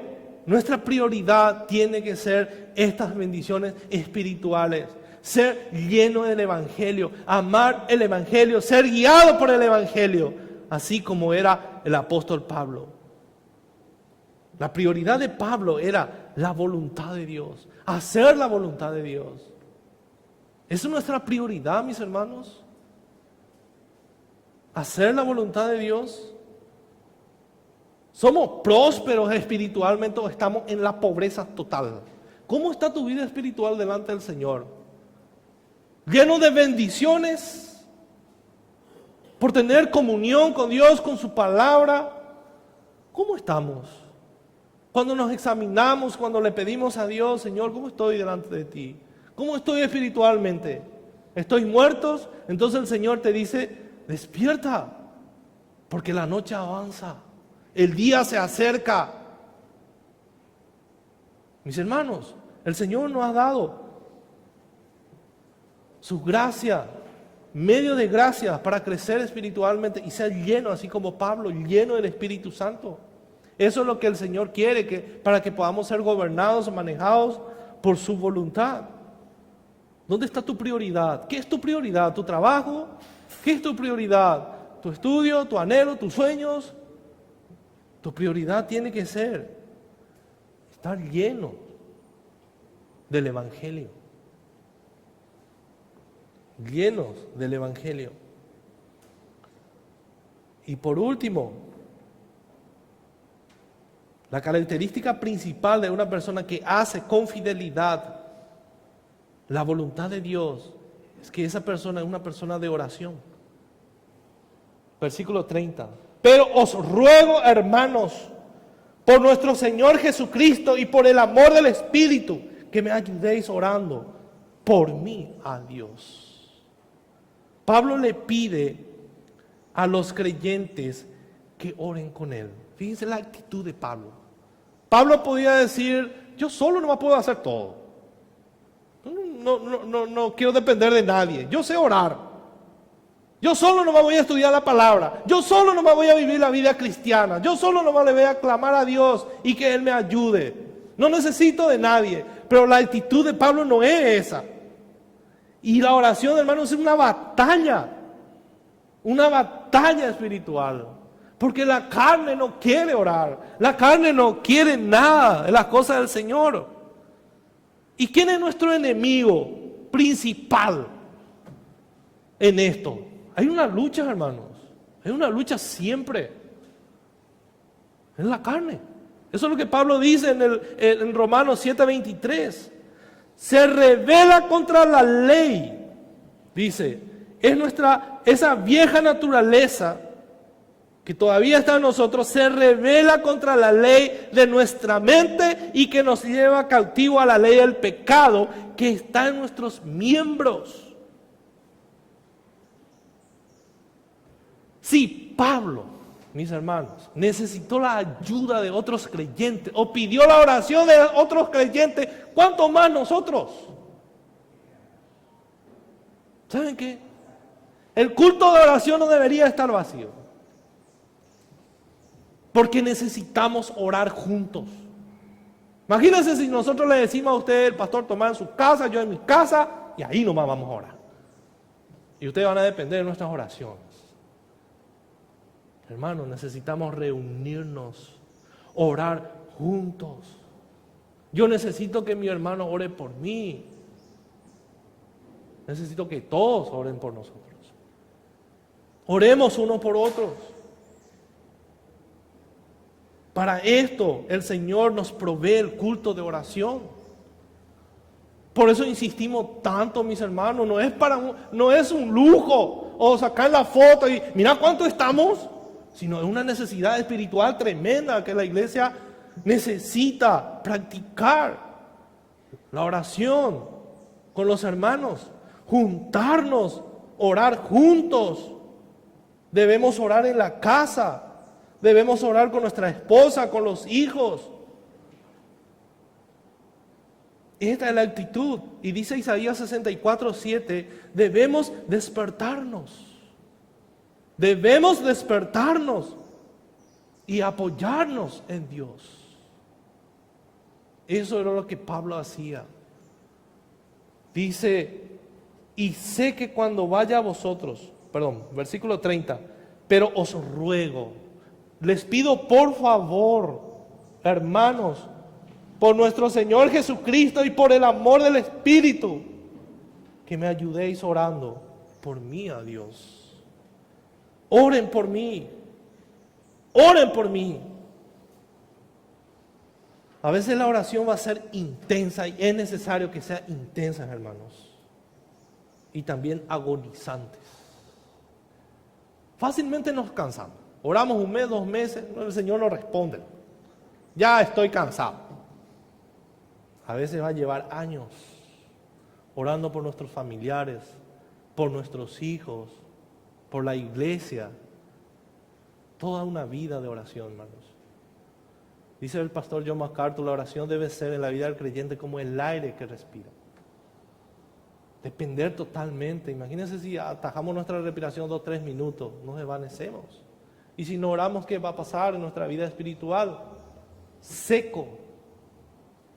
Speaker 1: nuestra prioridad tiene que ser estas bendiciones espirituales. Ser lleno del Evangelio, amar el Evangelio, ser guiado por el Evangelio, así como era el apóstol Pablo. La prioridad de Pablo era la voluntad de Dios, hacer la voluntad de Dios. ¿Esa es nuestra prioridad, mis hermanos? ¿Hacer la voluntad de Dios? ¿Somos prósperos espiritualmente o estamos en la pobreza total? ¿Cómo está tu vida espiritual delante del Señor? ¿Lleno de bendiciones por tener comunión con Dios, con su palabra? ¿Cómo estamos? Cuando nos examinamos, cuando le pedimos a Dios, Señor, ¿cómo estoy delante de ti? ¿Cómo estoy espiritualmente? ¿Estoy muerto? Entonces el Señor te dice, despierta, porque la noche avanza, el día se acerca. Mis hermanos, el Señor nos ha dado su gracia, medio de gracia para crecer espiritualmente y ser lleno, así como Pablo, lleno del Espíritu Santo. Eso es lo que el Señor quiere, para que podamos ser gobernados o manejados por su voluntad. ¿Dónde está tu prioridad? ¿Qué es tu prioridad? ¿Tu trabajo? ¿Qué es tu prioridad? ¿Tu estudio? ¿Tu anhelo? ¿Tus sueños? Tu prioridad tiene que ser estar lleno del Evangelio. Llenos del Evangelio. Y por último, la característica principal de una persona que hace con fidelidad la voluntad de Dios es que esa persona es una persona de oración. Versículo 30. Pero os ruego, hermanos, por nuestro Señor Jesucristo y por el amor del Espíritu, que me ayudéis orando por mí a Dios. Pablo le pide a los creyentes que oren con él. Fíjense la actitud de Pablo. Pablo podía decir, yo solo no puedo hacer todo. No quiero depender de nadie. Yo sé orar. Yo solo no me voy a estudiar la palabra. Yo solo no me voy a vivir la vida cristiana. Yo solo no me le voy a clamar a Dios y que Él me ayude. No necesito de nadie. Pero la actitud de Pablo no es esa. Y la oración, hermanos, es una batalla espiritual. Porque la carne no quiere orar, la carne no quiere nada de las cosas del Señor. ¿Y quién es nuestro enemigo principal en esto? Hay una lucha, hermanos, hay una lucha siempre. Es la carne. Eso es lo que Pablo dice en Romanos 7:23. Se rebela contra la ley, dice, es esa vieja naturaleza que todavía está en nosotros, se rebela contra la ley de nuestra mente y que nos lleva cautivo a la ley del pecado que está en nuestros miembros. Si Pablo, mis hermanos, necesitó la ayuda de otros creyentes o pidió la oración de otros creyentes, ¿cuánto más nosotros? ¿Saben qué? El culto de oración no debería estar vacío. Porque necesitamos orar juntos. Imagínense si nosotros le decimos a usted, el pastor Tomás en su casa, yo en mi casa, y ahí nomás vamos a orar. Y ustedes van a depender de nuestras oraciones. Hermanos, necesitamos reunirnos, orar juntos. Yo necesito que mi hermano ore por mí. Necesito que todos oren por nosotros. Oremos unos por otros. Para esto el Señor nos provee el culto de oración. Por eso insistimos tanto, mis hermanos. No es un lujo o sacar la foto y mira cuánto estamos, sino es una necesidad espiritual tremenda que la iglesia necesita practicar. La oración con los hermanos, juntarnos, orar juntos. Debemos orar en la casa. Debemos orar con nuestra esposa, con los hijos. Esta es la actitud. Y dice Isaías 64:7, debemos despertarnos. Debemos despertarnos y apoyarnos en Dios. Eso era lo que Pablo hacía. Dice, y sé que cuando vaya a vosotros, versículo 30, pero os ruego, les pido por favor, hermanos, por nuestro Señor Jesucristo y por el amor del Espíritu, que me ayudéis orando por mí a Dios. Oren por mí. Oren por mí. A veces la oración va a ser intensa y es necesario que sea intensa, hermanos. Y también agonizantes. Fácilmente nos cansamos. Oramos un mes, 2 meses, el Señor nos responde. Ya estoy cansado. A veces va a llevar años orando por nuestros familiares, por nuestros hijos, por la iglesia. Toda una vida de oración, hermanos. Dice el pastor John MacArthur, la oración debe ser en la vida del creyente como el aire que respira. Depender totalmente. Imagínense si atajamos nuestra respiración 2-3 minutos, nos desvanecemos. Y si no oramos, ¿qué va a pasar en nuestra vida espiritual? Seco,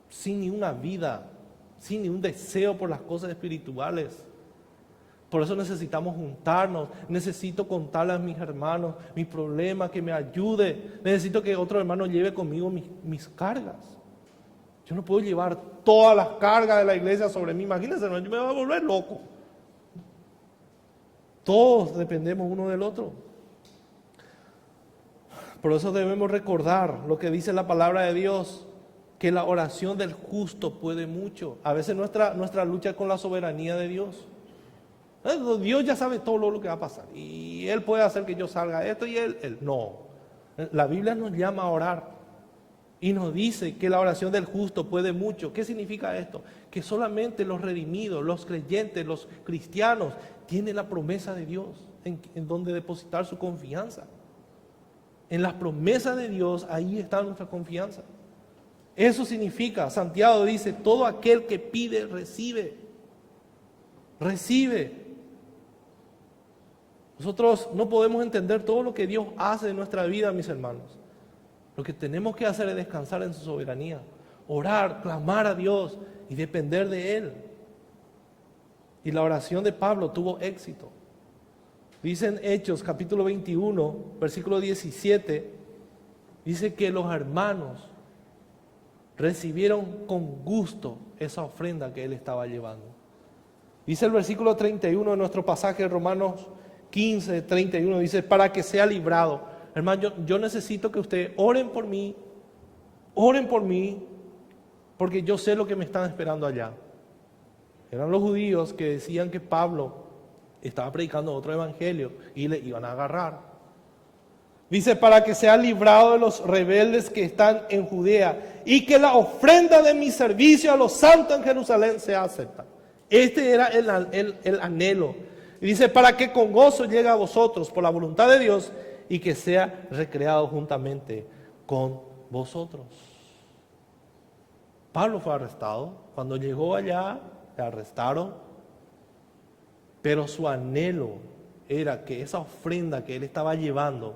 Speaker 1: sin ni una vida, sin ni un deseo por las cosas espirituales. Por eso necesitamos juntarnos, necesito contarle a mis hermanos mis problemas, que me ayude, necesito que otro hermano lleve conmigo mis cargas. Yo no puedo llevar todas las cargas de la iglesia sobre mí, imagínense, yo me voy a volver loco. Todos dependemos uno del otro. Por eso debemos recordar lo que dice la palabra de Dios, que la oración del justo puede mucho. A veces nuestra lucha es con la soberanía de Dios. Dios ya sabe todo lo que va a pasar y Él puede hacer que yo salga de esto y Él no. La Biblia nos llama a orar y nos dice que la oración del justo puede mucho. ¿Qué significa esto? Que solamente los redimidos, los creyentes, los cristianos tienen la promesa de Dios en donde depositar su confianza. En las promesas de Dios, ahí está nuestra confianza. Eso significa, Santiago dice, todo aquel que pide, recibe. Recibe. Nosotros no podemos entender todo lo que Dios hace en nuestra vida, mis hermanos. Lo que tenemos que hacer es descansar en su soberanía, orar, clamar a Dios y depender de Él. Y la oración de Pablo tuvo éxito. Dice en Hechos capítulo 21, versículo 17, dice que los hermanos recibieron con gusto esa ofrenda que él estaba llevando. Dice el versículo 31 de nuestro pasaje de Romanos 15, 31, dice, para que sea librado. Hermano, yo necesito que ustedes oren por mí, porque yo sé lo que me están esperando allá. Eran los judíos que decían que Pablo estaba predicando otro evangelio y le iban a agarrar. Dice, para que sea librado de los rebeldes que están en Judea y que la ofrenda de mi servicio a los santos en Jerusalén sea acepta. Este era el anhelo. Y dice, para que con gozo llegue a vosotros por la voluntad de Dios y que sea recreado juntamente con vosotros. Pablo fue arrestado. Cuando llegó allá, le arrestaron. Pero su anhelo era que esa ofrenda que él estaba llevando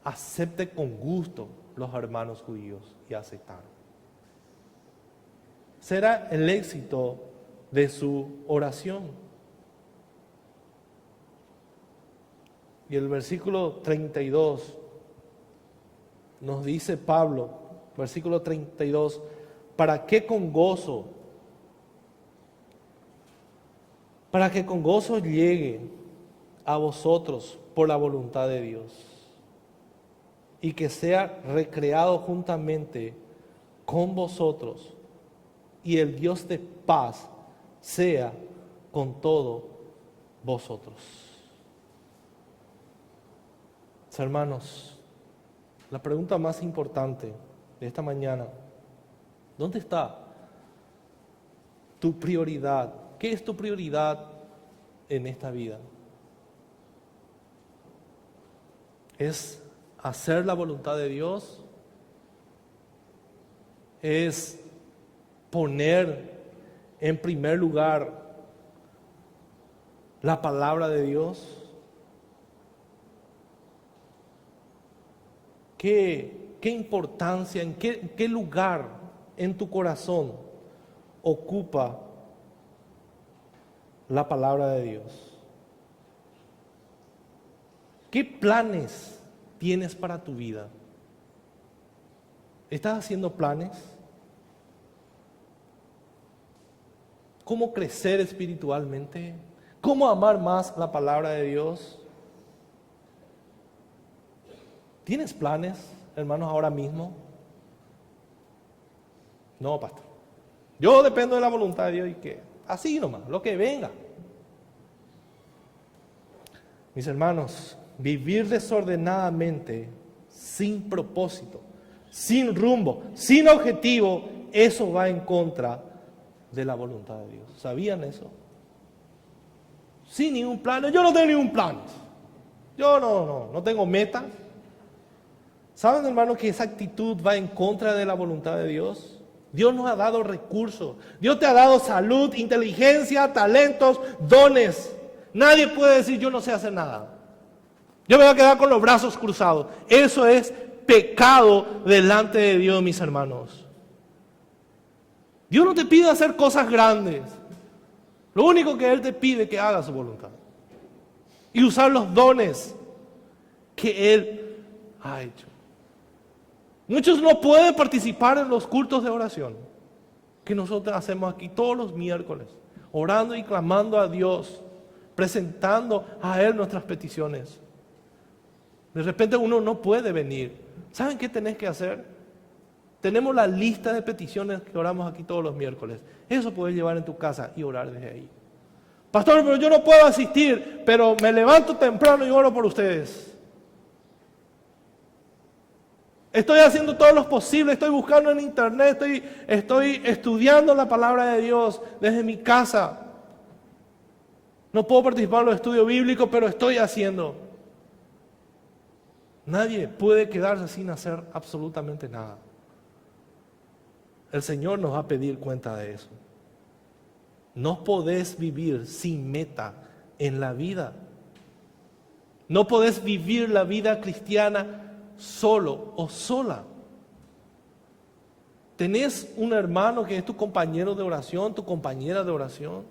Speaker 1: acepte con gusto los hermanos judíos, y aceptaron. Será el éxito de su oración. Y el versículo 32 nos dice Pablo, versículo 32, para que con gozo llegue a vosotros por la voluntad de Dios y que sea recreado juntamente con vosotros y el Dios de paz sea con todos vosotros. Hermanos, la pregunta más importante de esta mañana, ¿dónde está tu prioridad? ¿Qué es tu prioridad en esta vida? ¿Es hacer la voluntad de Dios? ¿Es poner en primer lugar la palabra de Dios? qué importancia, en qué lugar en tu corazón ocupa la palabra de Dios? ¿Qué planes tienes para tu vida? ¿Estás haciendo planes? ¿Cómo crecer espiritualmente? ¿Cómo amar más la palabra de Dios? ¿Tienes planes, hermanos, ahora mismo? No, pastor. Yo dependo de la voluntad de Dios y que así nomás, lo que venga. Mis hermanos, vivir desordenadamente, sin propósito, sin rumbo, sin objetivo, eso va en contra de la voluntad de Dios. ¿Sabían eso? Sin ningún plan. Yo no tengo ningún plan. Yo no tengo metas. ¿Saben, hermanos, que esa actitud va en contra de la voluntad de Dios? Dios nos ha dado recursos. Dios te ha dado salud, inteligencia, talentos, dones. Nadie puede decir yo no sé hacer nada. Yo me voy a quedar con los brazos cruzados. Eso es pecado delante de Dios, mis hermanos. Dios no te pide hacer cosas grandes. Lo único que Él te pide es que hagas su voluntad. Y usar los dones que Él ha hecho. Muchos no pueden participar en los cultos de oración que nosotros hacemos aquí todos los miércoles, orando y clamando a Dios, presentando a Él nuestras peticiones. De repente uno no puede venir. ¿Saben qué tenés que hacer? Tenemos la lista de peticiones que oramos aquí todos los miércoles. Eso puedes llevar en tu casa y orar desde ahí. Pastor, pero yo no puedo asistir, pero me levanto temprano y oro por ustedes. Estoy haciendo todo lo posible, estoy buscando en internet, estoy estudiando la palabra de Dios desde mi casa. No puedo participar en los estudios bíblicos, pero estoy haciendo. Nadie puede quedarse sin hacer absolutamente nada. El Señor nos va a pedir cuenta de eso. No podés vivir sin meta en la vida. No podés vivir la vida cristiana solo o sola. ¿Tenés un hermano que es tu compañero de oración, tu compañera de oración?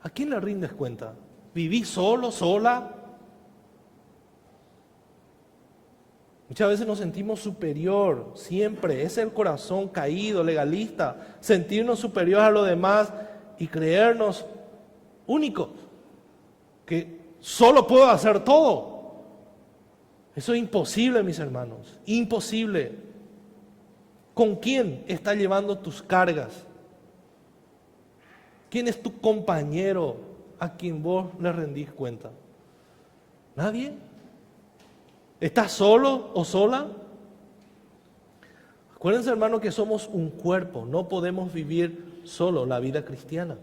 Speaker 1: ¿A quién le rindes cuenta? ¿Vivís solo, sola? Muchas veces nos sentimos superior, siempre. Ese es el corazón caído, legalista. Sentirnos superior a los demás y creernos únicos. Que solo puedo hacer todo. Eso es imposible, mis hermanos. Imposible. ¿Con quién estás llevando tus cargas? ¿Quién es tu compañero a quien vos le rendís cuenta? ¿Nadie? ¿Estás solo o sola? Acuérdense, hermano, que somos un cuerpo. No podemos vivir solo la vida cristiana.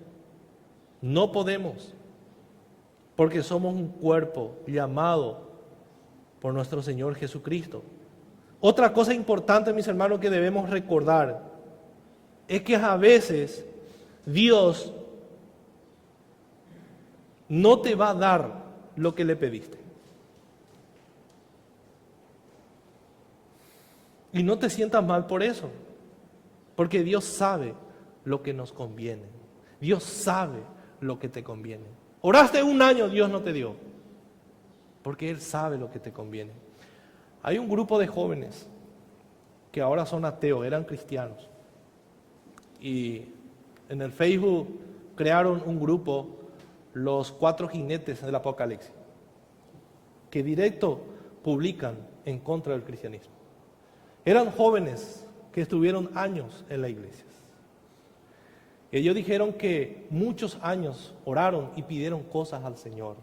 Speaker 1: No podemos. Porque somos un cuerpo llamado por nuestro Señor Jesucristo. Otra cosa importante, mis hermanos, que debemos recordar es que a veces Dios no te va a dar lo que le pediste. Y no te sientas mal por eso, porque Dios sabe lo que nos conviene. Dios sabe lo que te conviene. Oraste un año, Dios no te dio, porque Él sabe lo que te conviene. Hay un grupo de jóvenes que ahora son ateos, eran cristianos. Y en el Facebook crearon un grupo, los 4 jinetes del Apocalipsis, que directo publican en contra del cristianismo. Eran jóvenes que estuvieron años en la iglesia. Ellos dijeron que muchos años oraron y pidieron cosas al Señor,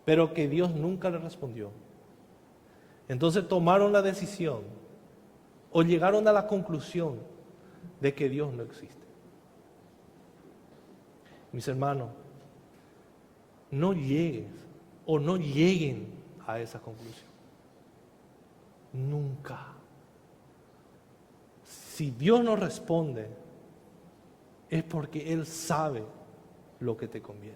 Speaker 1: pero que Dios nunca les respondió. Entonces tomaron la decisión o llegaron a la conclusión de que Dios no existe. Mis hermanos, no llegues o no lleguen a esa conclusión. Nunca. Si Dios no responde, es porque Él sabe lo que te conviene.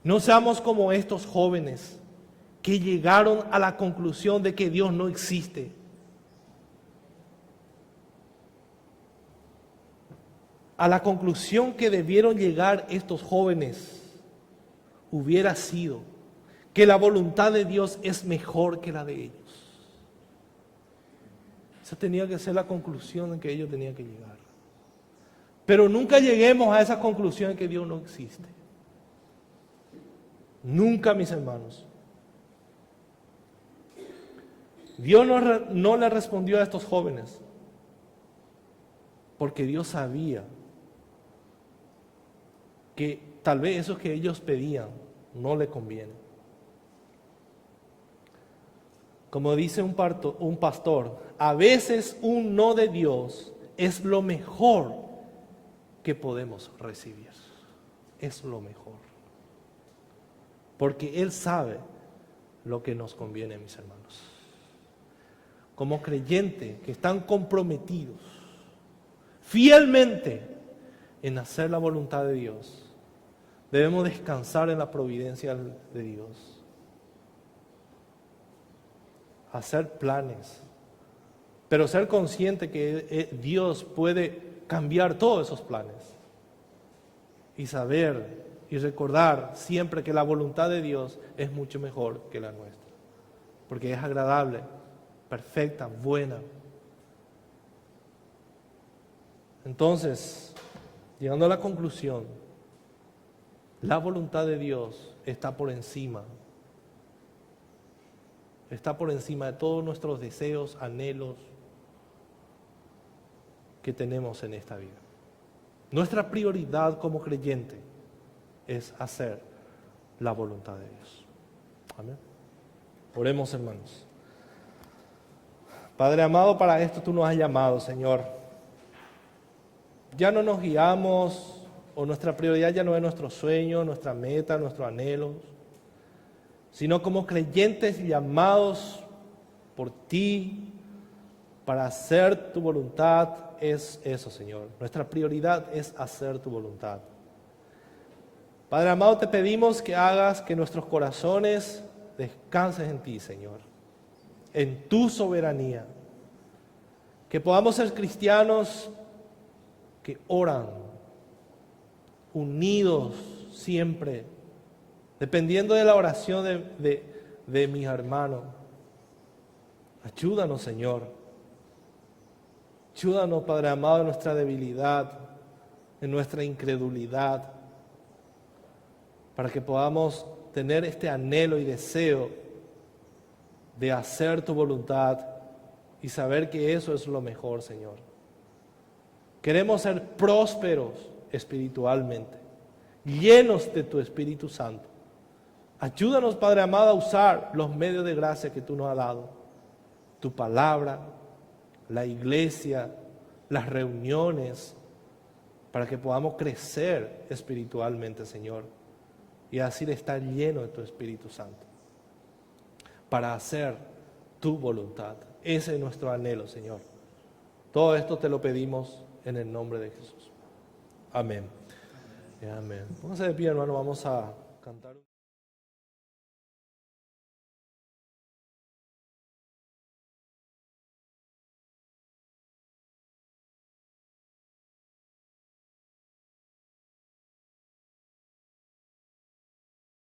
Speaker 1: No seamos como estos jóvenes que llegaron a la conclusión de que Dios no existe. A la conclusión que debieron llegar estos jóvenes hubiera sido que la voluntad de Dios es mejor que la de ellos. Esa tenía que ser la conclusión en que ellos tenían que llegar. Pero nunca lleguemos a esa conclusión de que Dios no existe. Nunca, mis hermanos. Dios no le respondió a estos jóvenes porque Dios sabía que tal vez eso que ellos pedían no le conviene. Como dice un pastor, a veces un no de Dios es lo mejor que podemos recibir. Es lo mejor. Porque Él sabe lo que nos conviene, mis hermanos. Como creyentes que están comprometidos fielmente en hacer la voluntad de Dios, debemos descansar en la providencia de Dios. Hacer planes, pero ser consciente que Dios puede cambiar todos esos planes y saber y recordar siempre que la voluntad de Dios es mucho mejor que la nuestra, porque es agradable, perfecta, buena. Entonces, llegando a la conclusión, la voluntad de Dios está por encima de todos nuestros deseos, anhelos que tenemos en esta vida. Nuestra prioridad como creyente es hacer la voluntad de Dios. Amén. Oremos, hermanos. Padre amado, para esto tú nos has llamado, Señor. Ya no nos guiamos, o nuestra prioridad ya no es nuestro sueño, nuestra meta, nuestros anhelos, sino como creyentes llamados por ti para hacer tu voluntad, es eso, Señor. Nuestra prioridad es hacer tu voluntad. Padre amado, te pedimos que hagas que nuestros corazones descansen en ti, Señor, en tu soberanía. Que podamos ser cristianos que oran, unidos siempre, dependiendo de la oración de mis hermanos. Ayúdanos, Señor. Ayúdanos, Padre amado, en nuestra debilidad, en nuestra incredulidad, para que podamos tener este anhelo y deseo de hacer tu voluntad y saber que eso es lo mejor, Señor. Queremos ser prósperos espiritualmente, llenos de tu Espíritu Santo. Ayúdanos, Padre amado, a usar los medios de gracia que tú nos has dado. Tu palabra, la iglesia, las reuniones, para que podamos crecer espiritualmente, Señor, y así estar lleno de tu Espíritu Santo, para hacer tu voluntad. Ese es nuestro anhelo, Señor. Todo esto te lo pedimos en el nombre de Jesús. Amén. Amén. Pónganse de pie, hermano, vamos a cantar.